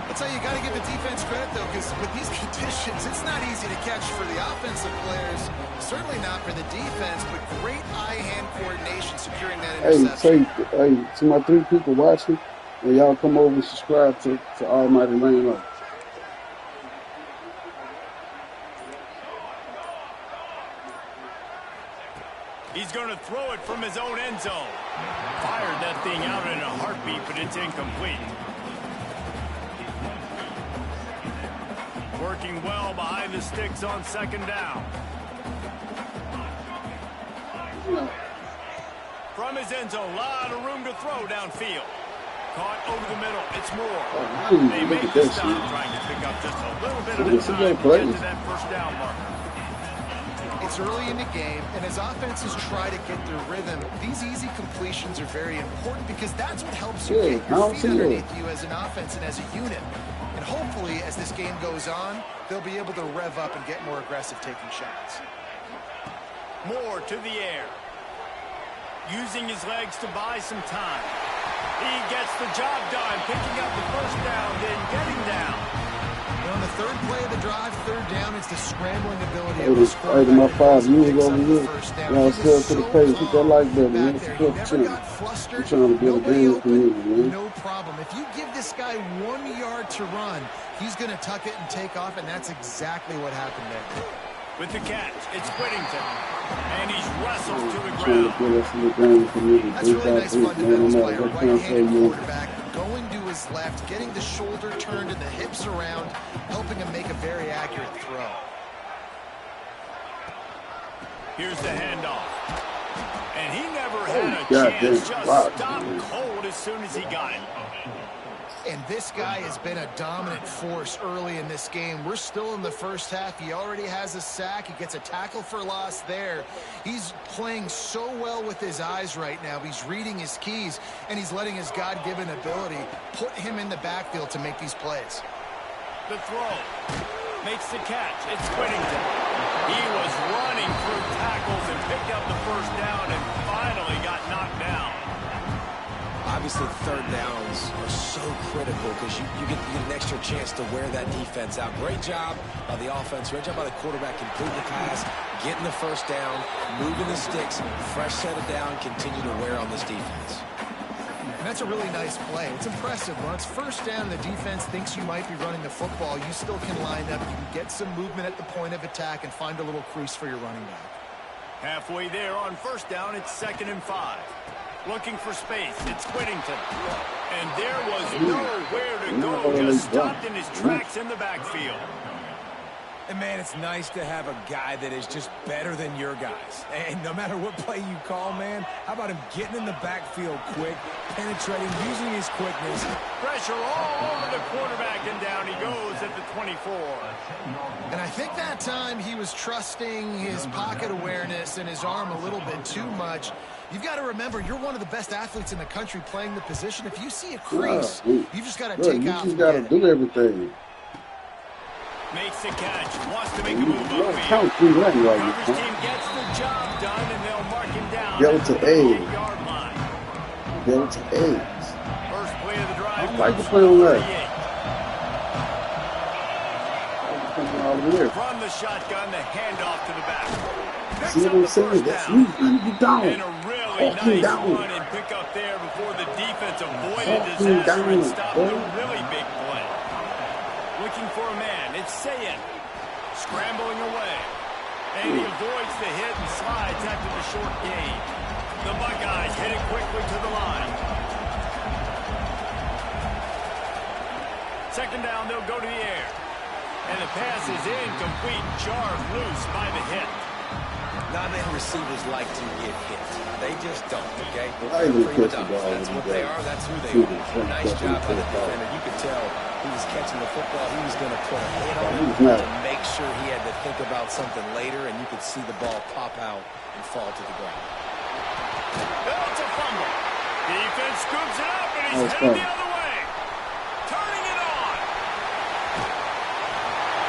That's how you got to give the defense credit, though, because with these conditions, it's not easy to catch for the offensive players. Certainly not for the defense, but great eye-hand coordination securing that interception. Hey, to my 3 people watching, and y'all come over and subscribe to Almighty Land Up. He's going to throw it from his own end zone. Fired that thing out in a heartbeat, but it's incomplete. Working well behind the sticks on second down. From his end zone, a lot of room to throw downfield. Caught over the middle. It's Moore. They make the stop, trying to pick up just a little bit of the time to get to that first down marker. It's early in the game, and as offenses try to get their rhythm, these easy completions are very important because that's what helps you get your feet underneath you as an offense and as a unit. And hopefully, as this game goes on, they'll be able to rev up and get more aggressive taking shots. Moore to the air. Using his legs to buy some time. He gets the job done, picking up the first down, then getting down. And on the third play of the drive, third down, it's the scrambling ability of this quarterback. My 5 years over here, y'all still to the page. Hit that like button, man. Never got flustered. Trying to build a game community, man. No problem. If you give this guy 1 yard to run, He's going to tuck it and take off, and that's exactly what happened there. With the catch, it's Whittington. And he's wrestled to the ground. That's really nice fundamentals by a right-handed quarterback. Going to his left, getting the shoulder turned and the hips around, helping him make a very accurate throw. Here's the handoff. And he never had a chance. Just stopped cold as soon as he got it. And this guy has been a dominant force early in this game. We're still in the first half. He already has a sack. He gets a tackle for loss there. He's playing so well with his eyes right now. He's reading his keys, and he's letting his God-given ability put him in the backfield to make these plays. The throw. Makes the catch. It's Whittington. He was running through tackles and picked up the first down and finally got knocked down. Obviously, third downs are so critical because you get an extra chance to wear that defense out. Great job by the offense. Great job by the quarterback completing the pass, getting the first down, moving the sticks, fresh set of down, continue to wear on this defense. And that's a really nice play. It's impressive. When it's first down and the defense thinks you might be running the football, you still can line up. You can get some movement at the point of attack and find a little crease for your running back. Halfway there on first down, it's 2nd and 5. Looking for space, it's Whittington. And there was nowhere to go, just stopped in his tracks in the backfield. And, man, it's nice to have a guy that is just better than your guys. And no matter what play you call, man, how about him getting in the backfield quick, penetrating, using his quickness. Pressure all over the quarterback, and down he goes at the 24. And I think that time he was trusting his pocket awareness and his arm a little bit too much. You've got to remember, you're one of the best athletes in the country playing the position. If you see a crease, you just got to take out. You just got to do everything. Makes the catch, wants to make a move upfield. Coverage team gets the job done, and they'll mark him down at the 8-yard line. Delta 8. First play of the drive. I like to play on that. From the shotgun, the handoff to the back. See what I'm saying? That's you. You down. And a really nice run and pick up there before the defense avoided disaster and stopped a really big play. Looking for a man. It's Sayin. Scrambling away. And he avoids the hit and slides after the short gain. The Buckeyes hit it quickly to the line. 2nd down, they'll go to the air. And the pass is incomplete, jarred loose by the hit. Non-man receivers like to get hit. They just don't, okay? That's what they are. That's who they are. Nice job by the defender. You could tell he was catching the football. He was going to put a hit on it to make sure he had to think about something later, and you could see the ball pop out and fall to the ground. It's a fumble. Defense scoops it up, and he's heading the other way. Turning it on.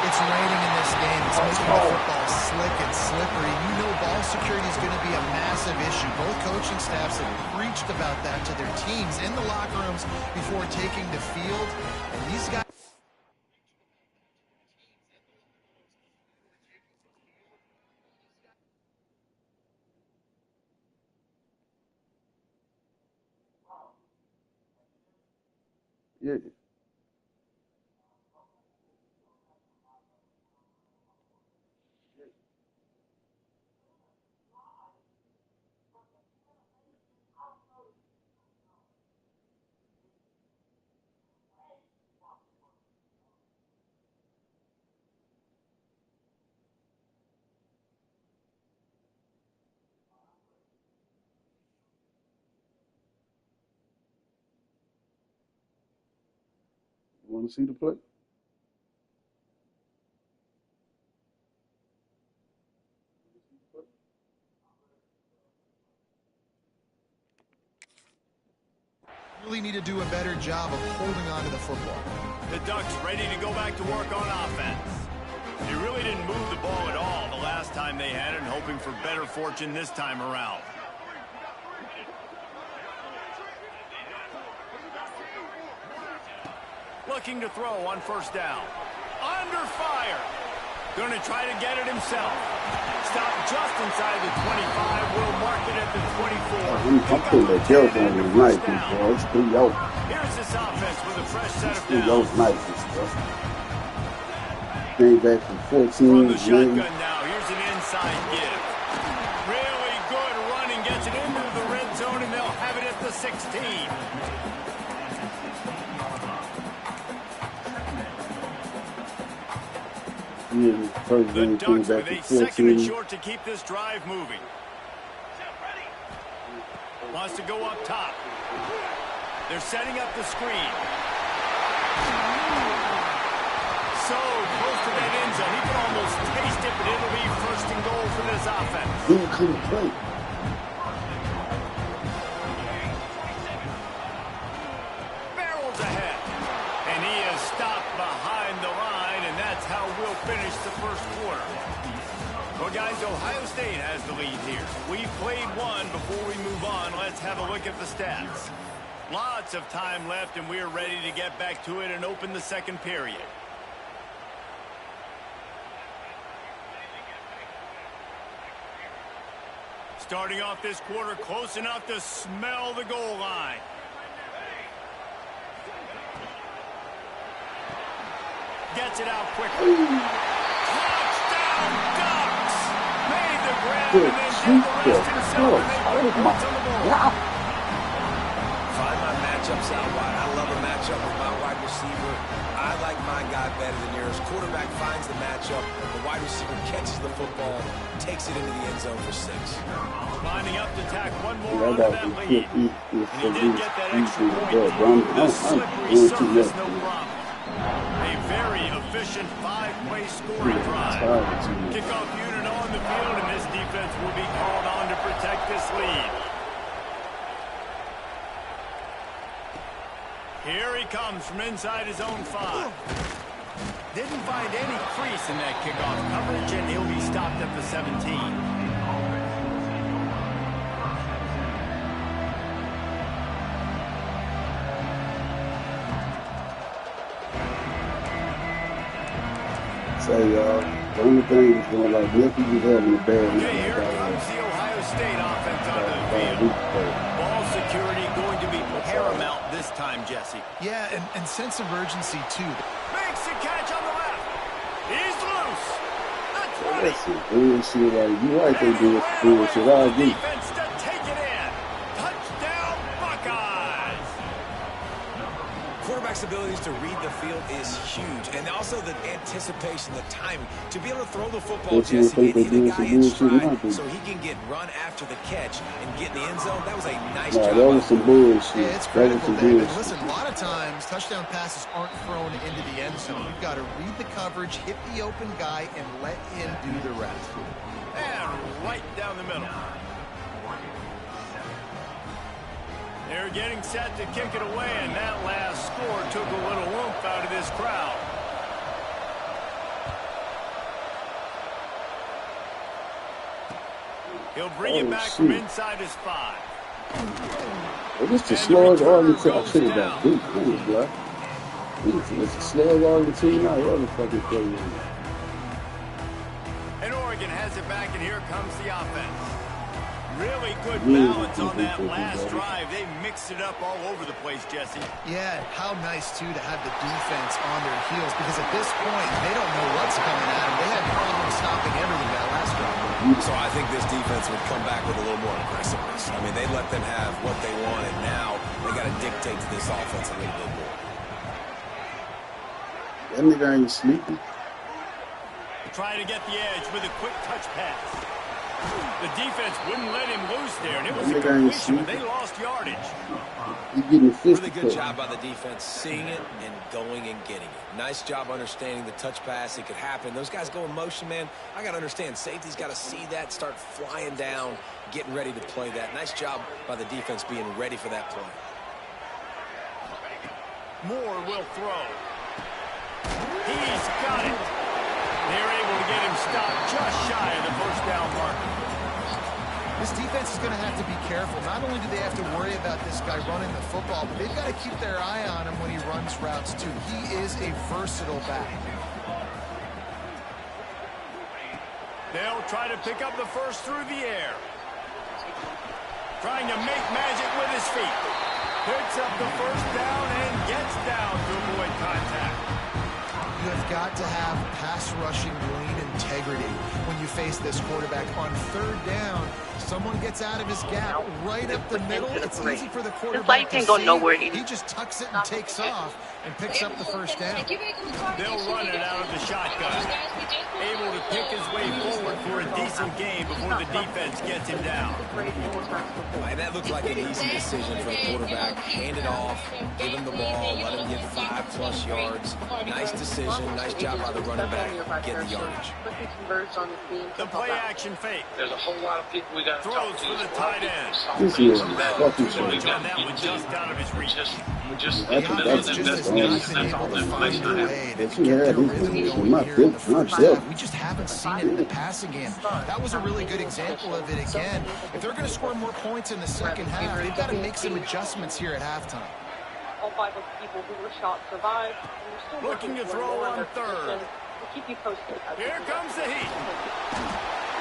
It's raining in this game. It's making the football slick and slippery. You know ball security is going to be a massive issue. Both coaching staffs have preached about that to their teams in the locker rooms before taking the field. And these guys... Yeah. You want to see the play? really need to do a better job of holding on to the football. The Ducks ready to go back to work on offense. They really didn't move the ball at all the last time they had it, and hoping for better fortune this time around. Looking to throw on first down. Under fire. Going to try to get it himself. Stop just inside the 25. Will mark it at the 24. I'm putting that gel on his knife, boy. It's 3-0. Here's this offense with a fresh set of 3-0 knife, bro. Came back from 14. From the shotgun now, here's an inside give. Really good running, gets it into the red zone, and they'll have it at the 16. Yeah, first The game came Ducks back with from a 14. second and short to keep this drive moving. Wants to go up top. They're setting up the screen. So close to that end zone. He can almost taste it, but it'll be first and goal for this offense. Who couldn't play? Barrels ahead. And he is stopped behind the line, and that's how we'll finish the first quarter. Well, guys, Ohio State has the lead here. We've played one. Before we move on, let's have a look at the stats. Lots of time left, and we're ready to get back to it and open the second period. Starting off this quarter close enough to smell the goal line. Gets it out quickly. Touchdown, Ducks! Made the grab and then did the rest himself. And they put points on the board. Find my matchups out wide. I love a matchup with my wide receiver. I like my guy better than yours. Quarterback finds the matchup. The wide receiver catches the football, takes it into the end zone for 6. Lining up to tack one more onto that lead. And he did get that extra point. The slippery surface, no problem. A very efficient 5-play scoring drive. Kickoff unit on the field, and this defense will be called on to protect this lead. Here he comes from inside his own 5. Didn't find any crease in that kickoff coverage, and he'll be stopped at the 17. Say, y'all, the only thing is going like Nicky was having a bad night. Okay, here comes the Ohio State offense onto the field. Ball security going to be paramount this time, Jesse. Yeah, and sense of urgency, too. Makes the catch on the left. He's loose. That's right. That's some bullshit. Like, you right, they do this bullshit. I agree. Defense to take it in. Touchdown, Buckeyes. Quarterback's abilities to read the field is huge, and also the anticipation, the timing, to be able to throw the football, Jesse, and hit a guy in stride so he can get run after the catch and get in the end zone. That was a nice job. That was some bullshit. Yeah, it's critical, David. Listen, a lot of times, touchdown passes aren't thrown into the end zone. You've got to read the coverage, hit the open guy, and let him do the rest. And right down the middle. They're getting set to kick it away, and that last score took a little oomph out of this crowd. He'll bring it back from inside his 5. Well, this is the slowest Argentina. I should have got beat. Bro. It's the slowest Argentina I ever fucking played with. And Oregon has it back, and here comes the offense. Really good balance on that last drive. They mixed it up all over the place, Jesse. Yeah, how nice, too, to have the defense on their heels, because at this point, they don't know what's coming at them. They had problems stopping everything that last drive. So I think this defense would come back with a little more aggressiveness. I mean, they let them have what they want, and now they got to dictate to this offense a little bit more. That nigga ain't sleeping. Trying to get the edge with a quick touch pass. The defense wouldn't let him loose there, and it was a completion, but they lost yardage. Really good job by the defense, seeing it and going and getting it. Nice job understanding the touch pass. It could happen. Those guys go in motion, man. I got to understand, safety's got to see that, start flying down, getting ready to play that. Nice job by the defense being ready for that play. Moore will throw. He's got it. They're able to get him stopped just shy of the first down marker. This defense is going to have to be careful. Not only do they have to worry about this guy running the football, but they've got to keep their eye on him when he runs routes, too. He is a versatile back. They'll try to pick up the first through the air. Trying to make magic with his feet. Picks up the first down and gets down to avoid contact. You have got to have pass rushing lean integrity when you face this quarterback. On third down, someone gets out of his gap right up the middle. It's easy for the quarterback to see. He just tucks it and takes off and picks up the first down. They'll run it out of the shotgun. Able to pick his way forward for a decent gain before the defense gets him down. And that looked like an easy decision for the quarterback. Hand it off, give him the ball, let him get 5+ yards. Nice decision, nice job by the running back. Get the yardage. The play action fake. There's a whole lot of people we got to Throws talk to. for the tight end. This is fucking Too much shit. on that one, just out of his reach. That's Just all. has not been able to find a way to She get had their these rhythm things going in my here in the depth, first my half. depth. We just haven't seen it in the passing game. That was a really good example of it again. If they're going to score more points in the second half, they've got to make some adjustments here at halftime. All 5 of the people who were shot survived. Looking to throw on third. We'll keep you posted. Here comes the heat.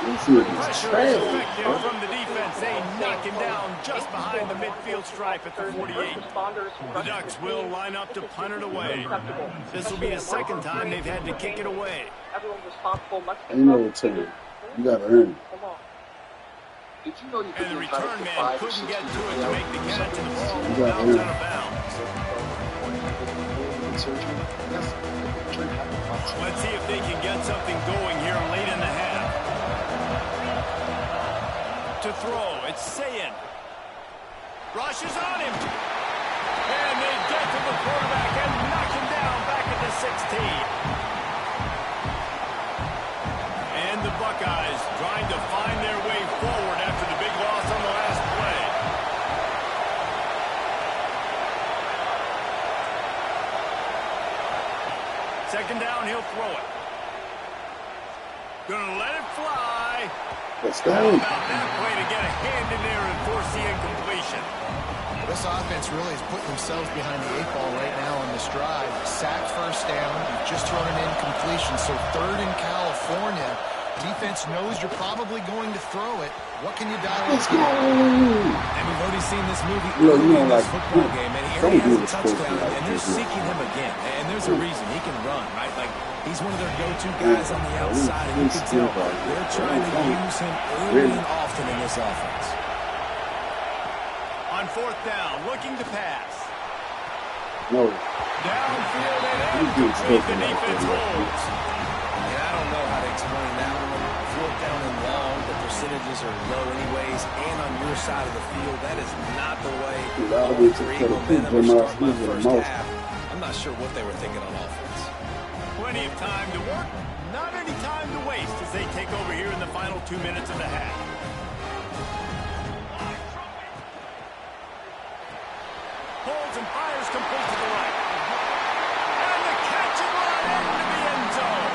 This is Pressure is trash. effective from the defense. They knock him down just behind the midfield stripe at the 48. The Ducks will line up to punt it away. This will be the second time they've had to kick it away. Everyone responsible must be Ain't no return. You gotta earn it. Come on. Did you know you could And the be entitled return to man 5 or couldn't 6 get to years it to make the catch, and the ball You will got bounce earned. out of bounds. Let's see if they can get something going here late in the half. To throw, it's Sayin. Rushes on him. And they get to the quarterback and knock him down back at the 16. And the Buckeyes trying to find their way forward after the big loss on the last play. Second down, he'll throw it. Gonna let it fly. Let's How go. about that play to get a hand in there and force the incompletion? This offense really is putting themselves behind the 8 ball right now on this drive. Sacked first down. You've just thrown an incompletion. So third in California. Defense knows you're probably going to throw it. What can you dial Let's up? go. And we've already seen this movie You early know, in this like, football game, and he some already has a dudes supposed to touchdown, like and they're this. seeking him again. And there's a reason. He can run, right? Like, he's one of their go-to guys on the outside, and you can tell they're trying to use him early and often in this offense. On fourth down, looking to pass. No. Downfield and You do incomplete. expect The him defense to holds. And I don't know how to explain that one. Fourth down and long, the percentages are low anyways, and on your side of the field, that is not the way A lot of it to to create the momentum or people start my must use it first most. half. I'm not sure what they were thinking on offense. Plenty of time to work. Not any time to waste as they take over here in the final 2 minutes of the half. Holds and fires complete to the right. And the catch and run into the end zone.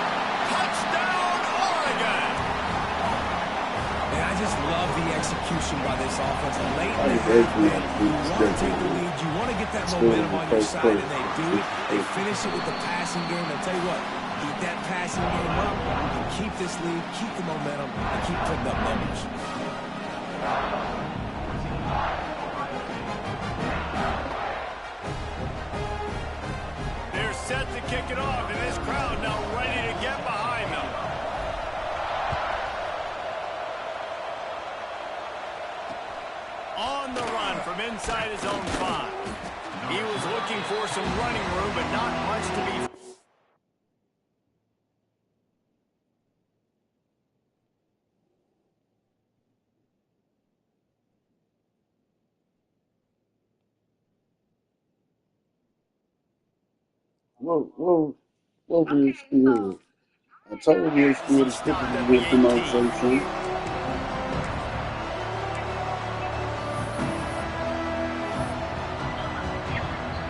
Touchdown, Oregon! And I just love the execution by this offense. Late I in the agree half, with man, you. you want to take the lead. You want to get that momentum on your side, and they do it. They finish it with the passing game. I'll tell you what, keep that passing game up. You can keep this lead, keep the momentum, and keep putting up numbers. They're set to kick it off, and this crowd now ready to get behind them. On the run from inside his own 5. He was looking for some running room, but not much to be. What was still? I told you it's still the skipper to do some more something.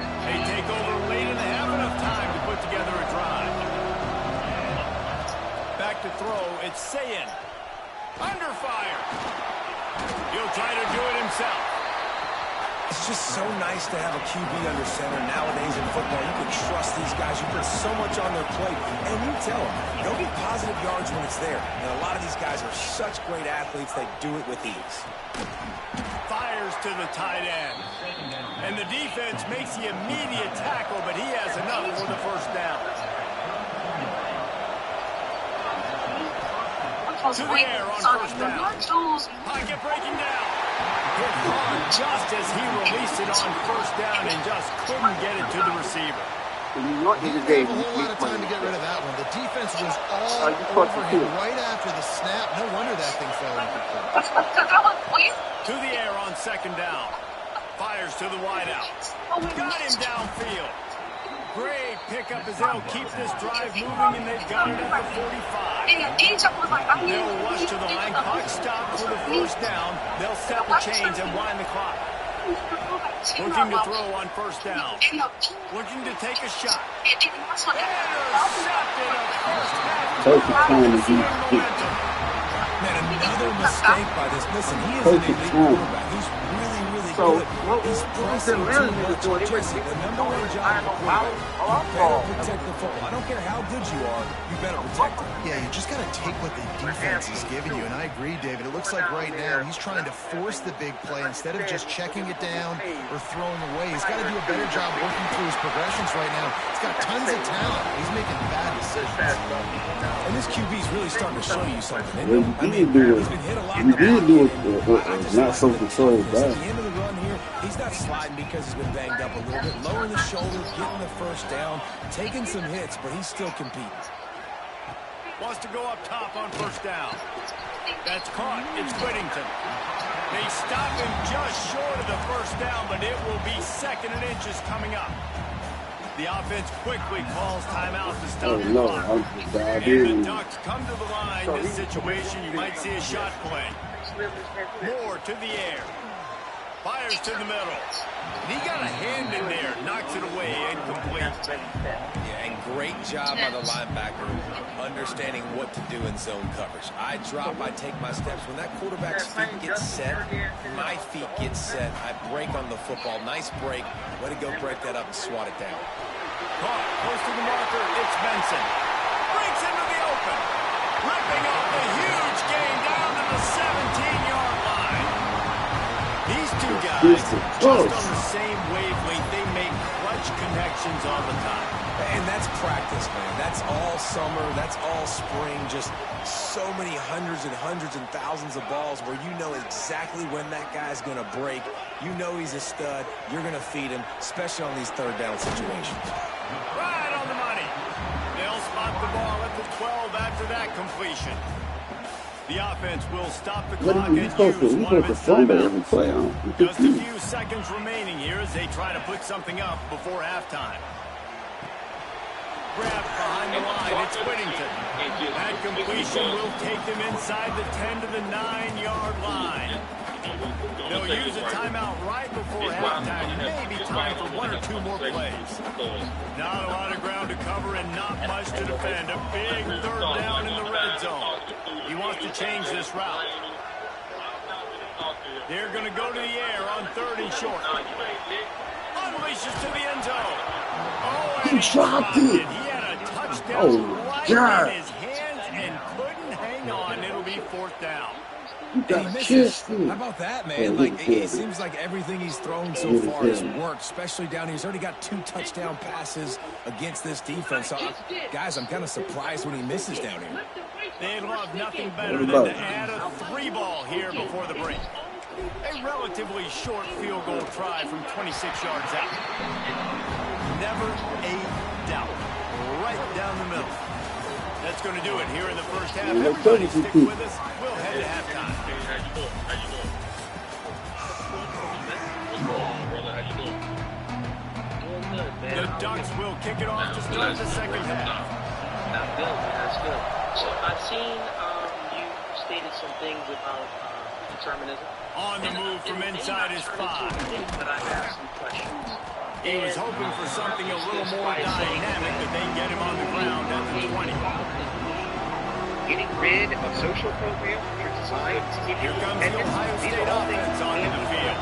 They take over late in the half, enough time to put together a drive. Back to throw, it's Sayin. Under fire. He'll try to do it himself. It's just so nice to have a QB under center nowadays in football. You can trust these guys. You put so much on their plate. And you tell them, they'll get positive yards when it's there. And a lot of these guys are such great athletes, they do it with ease. Fires to the tight end. And the defense makes the immediate tackle, but he has enough for the first down. To the air on first down. Pocket breaking down. Hit hard just as he released it on first down and just couldn't get it to the receiver. He didn't have a whole lot of time to get rid of that one. The defense was all over him right after the snap. No wonder that thing fell incomplete. To the air on second down. Fires to the wideout. Got him downfield. Great pickup as they'll keep this drive moving, and they've got it at the 45. They'll rush to the line. Clock stopped for the first down. They'll set the chains and wind the clock. Looking to throw on first down. Looking to take a shot. Intercepted at first half. Man, another mistake by this. Listen, he is an elite quarterback. He's really, really good. He's pressing too much. Jesse, the number one job of a quarterback, you better protect the football. I don't care how good you are, you better protect it. Yeah, you just got to take what the defense is giving you. And I agree, David. It looks like right now he's trying to force the big play instead of just checking it down or throwing away. He's got to do a better job working through his progressions right now. He's got tons of talent. He's making bad decisions. And this QB is really starting to show you something. He's not so controlled back. At the end of the run here, he's not sliding because he's been banged up a little bit. Lowering the shoulder, getting the first down, taking some hits, but he's still competing. Wants to go up top on first down. That's caught. It's Whittington. They stop him just short of the first down, but it will be second and inches coming up. The offense quickly calls timeout to stop the clock. And the Ducks come to the line. In this situation, you might see a shot play. Moore to the air. Fires to the middle. And he got a hand in there. Knocks it away. Incomplete. Yeah, and great job by the linebacker understanding what to do in zone coverage. I drop, I take my steps. When that quarterback's feet get set, my feet get set. I break on the football. Nice break. Way to go break that up and swat it down. Caught. Close to the marker. It's Benson. Breaks into the open. Ripping off a huge gain down to the 17-yard line. These two guys, just on the same wavelength, they make clutch connections all the time. And that's practice, man. That's all summer. That's all spring. Just so many hundreds and thousands of balls where you know exactly when that guy's going to break. You know he's a stud. You're going to feed him, especially on these third down situations. Right on the money. They'll spot the ball at the 12 after that completion. The offense will stop the clock and use one of its timeouts. Just a few seconds remaining here as they try to put something up before halftime. Grab behind the line. It's Whittington. That completion will take them inside the 10 to the 9-yard line. They'll use a timeout right before halftime. Maybe time for one or two more plays. Not a lot of ground to cover and not much to defend. A big third down in the red zone. He wants to change this route. They're going to go to the air on third and short. Unleashes to the end zone. Oh, and he dropped it. He had a touchdown right in his hands and couldn't hang on. It'll be fourth down. And he misses. How about that, man? Like, it seems like everything he's thrown so far has worked, especially down here. He's already got 2 touchdown passes against this defense. So, guys, I'm kind of surprised when he misses down here. They'd love nothing better than to add a 3-ball here before the break. A relatively short field goal try from 26 yards out. Never a doubt. Right down the middle. That's going to do it here in the first half. Everybody stick with us. We'll head to halftime. The Ducks will kick it off to start the second half. That's good, man. That's good. So I've seen you stated some things about determinism. On the move from inside his 5. But I have some questions. He was hoping for something a little more dynamic that they can get him on the ground at the 20. Getting rid of social programs are designed to keep Here comes the Ohio State offense onto the field.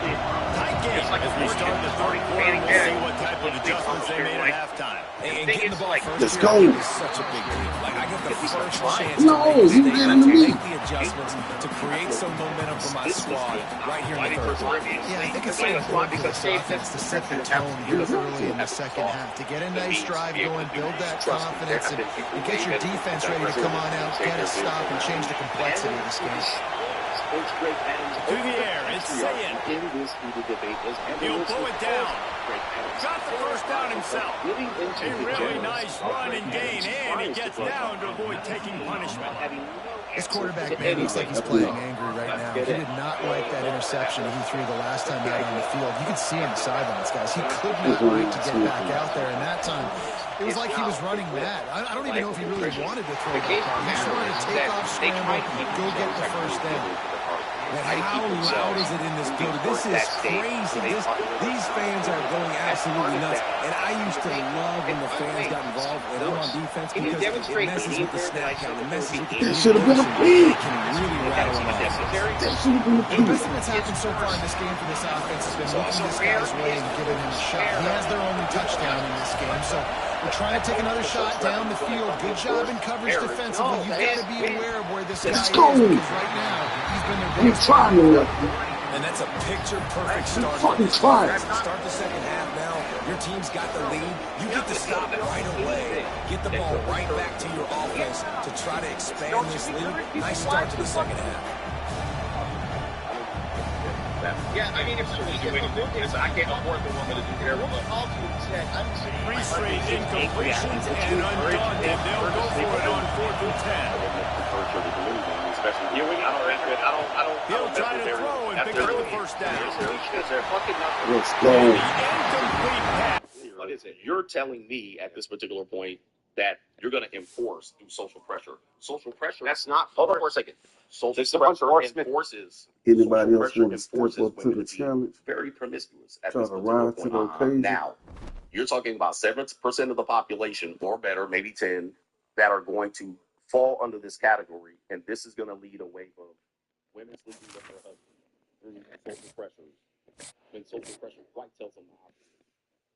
Tight game as we start the third quarter. We'll see what type couple of adjustments they made at halftime. And getting the ball first Let's here go. is such a big deal. Like, I get the first chance No, to make a you did statement, to to me. make the adjustments, to create some momentum for my squad right here in the third quarter. Yeah, I think it's so important for this offense to set the tone here early in the second half, to get a nice drive going, build that confidence, and get your defense ready to come on out, get a stop, and change the complexity of this game. Through the air, it's Saying. He'll pull it down. Got the first down himself. A really nice run and gain, and he gets down to avoid taking punishment. This quarterback, man, looks like he's playing angry right now. He did not like that interception he threw the last time out on the field. You could see on the sidelines, guys. He could not wait to get back out there, and that time, it was like he was running mad. I don't even know if he really wanted to throw the ball. He just wanted to take off, scramble, go get the first down. Man, how loud is it in this building? This is crazy. These fans are going absolutely nuts. And I used to love when the fans got involved when I'm on defense because it messes with the snap count. It messes with the That should have been a pick. It can really rattle them off. That should have been a The best pick. thing that's happened so far in this game for this offense has been looking this guy's way and giving him a shot. He has their only touchdown in this game, so we're trying to take another shot down the field. Good job in coverage defensively. You've got to be aware of where this guy is because right now he's been their biggest Trying. And that's a picture-perfect start. Fucking try. Start the second half now. Your team's got the lead. You get to stop it right away. Get the ball right back to your offense to try to expand this lead. Nice start to the second half. Yeah, I mean, if I can't afford the woman to do there. Three straight incompletions and undaunted. They'll go for it on 4th and 10. He'll try to throw and pick up the first down. Let's go. Incomplete pass. What is it? You're telling me at this particular point that you're going to enforce through social pressure. Social pressure. That's not. Hold on for a second. Social pressure enforces. Anybody else want to step up to the challenge? Very promiscuous at Try this to particular rise to the point. occasion. Now, you're talking about 7% of the population, or better, maybe 10, that are going to fall under this category, and this is going to lead a wave of women sleeping with their husbands through social pressures. When social pressure quite tells them the opposite.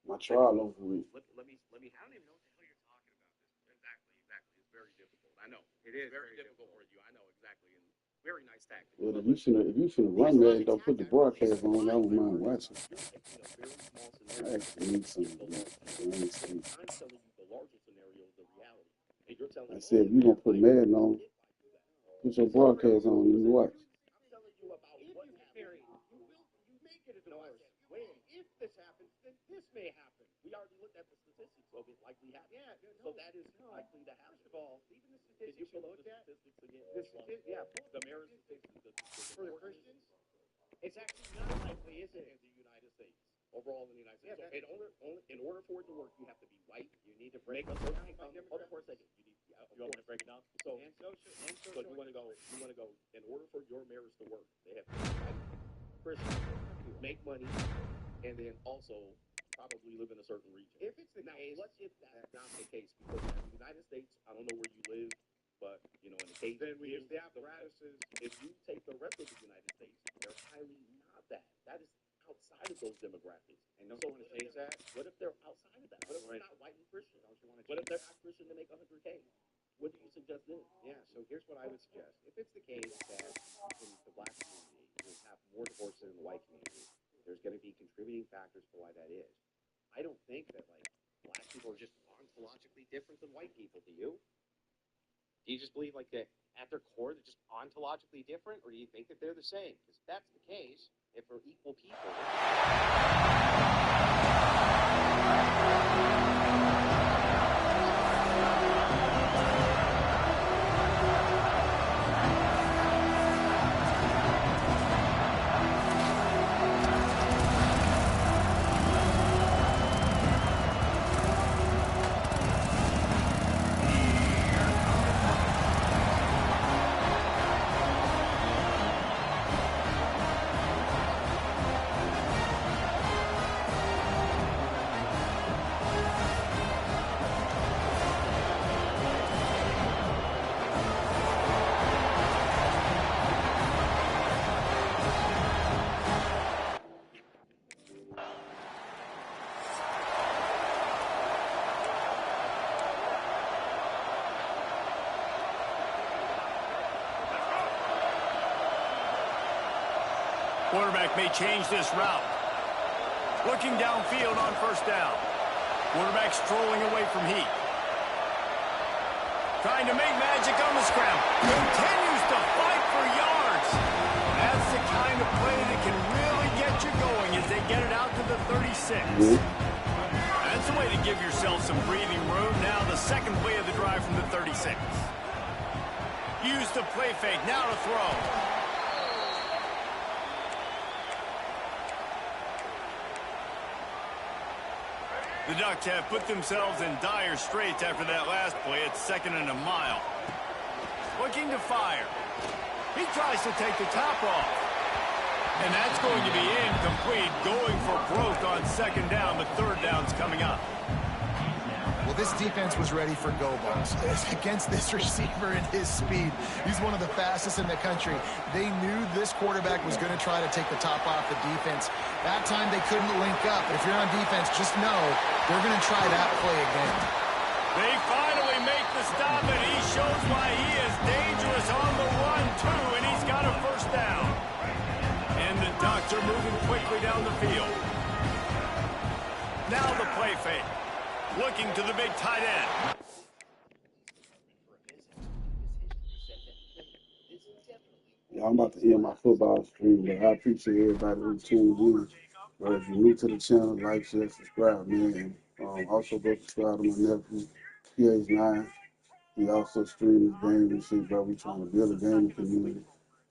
My trial over with. Let me. I don't even know what the hell you're talking about. Exactly. It's very difficult. I know. It is very difficult for you. I know exactly. And very nice tactic. Well, if you finna run that, don't put the broadcast on. I don't mind watching. I actually need some of that. Honestly. I'm telling you the larger scenario is the reality. And you're telling I said, if you gonna put Madden on, put your broadcast on and you watch. I'm telling you about what married. You make it a divorce. If this happens, then this may happen. We already looked at the statistics of it likely happening. Yeah, so that is likely to happen. First of all, even the statistics you looked at, the marriage statistics for the Christians, it's actually not likely, is it, in the United States? Overall in the United States. Yeah, so in order for it to work, you have to be white. You need to break up. Hold on for a second. You want me to break it down? So you want to go. In order for your marriage to work, they have to be white, Christian, make money, and then also probably live in a certain region. If it's the case, what if that's not the case? Because in the United States, I don't know where you live, but in the case, then we use the apparatuses. If you take the rest of the United States, they're highly not that. That is outside of those demographics. And don't you want to change that? What if they're outside of that? What if they're not white and Christian? Don't you want to? What if they're not Christian to make $100K? What do you suggest then? Yeah. So here's what I would suggest. If it's the case that in the black community you have more divorce than in the white community, there's going to be contributing factors for why that is. I don't think that black people are just ontologically different than white people. Do you? Do you just believe that at their core they're just ontologically different, or do you think that they're the same? Because if that's the case, if we're equal people. Quarterback may change this route. Looking downfield on first down. Quarterback strolling away from heat. Trying to make magic on the scramble. Continues to fight for yards. That's the kind of play that can really get you going as they get it out to the 36. That's a way to give yourself some breathing room. Now the second play of the drive from the 36. Use the play fake. Now to throw. The Ducks have put themselves in dire straits after that last play. It's 2nd and a mile. Looking to fire. He tries to take the top off. And that's going to be incomplete. Going for broke on 2nd down, but 3rd down's coming up. Well, this defense was ready for go balls against this receiver and his speed. He's one of the fastest in the country. They knew this quarterback was going to try to take the top off the defense. That time they couldn't link up. But if you're on defense, just know they're going to try that play again. They finally make the stop, and he shows why he is dangerous on the run, too, and he's got a 1st down. And the Ducks are moving quickly down the field. Now the play fake. Looking to the big tight end. Yeah, I'm about to end my football stream, but I appreciate everybody who tuned in. But if you're new to the channel, like, share, subscribe, man. Also go subscribe to my nephew, PH9. He also streams games and shit, bro. We trying to build a gaming community.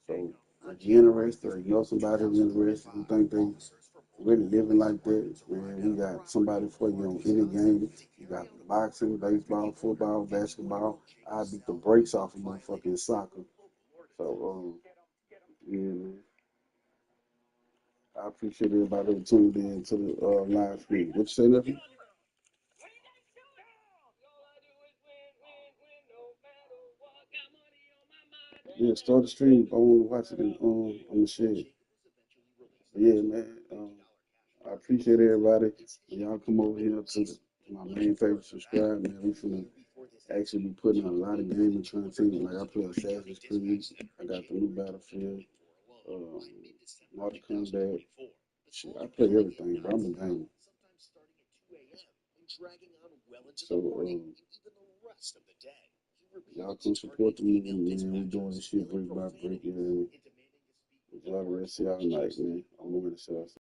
So if you're interested, or you know somebody who's interested, who think they really living like that, man, we got somebody for you on any game. You got boxing, baseball, football, basketball. I beat the brakes off of motherfucking soccer. So, yeah, man. I appreciate everybody who tuned in to the live stream. What you say, nephew? Yeah, start the stream. I want to watch it on the shed. But yeah, man. I appreciate everybody. Y'all come over here to my main page, subscribe, man. We finna actually be putting a lot of gaming content. Like I play Assassin's Creed. I got the new Battlefield, Mortal Kombat. Shit, I play everything, but I'm a gamer. So y'all come support the movement, man. We doing this shit brick by brick, man. Enjoy the rest of y'all night, man. I'm going to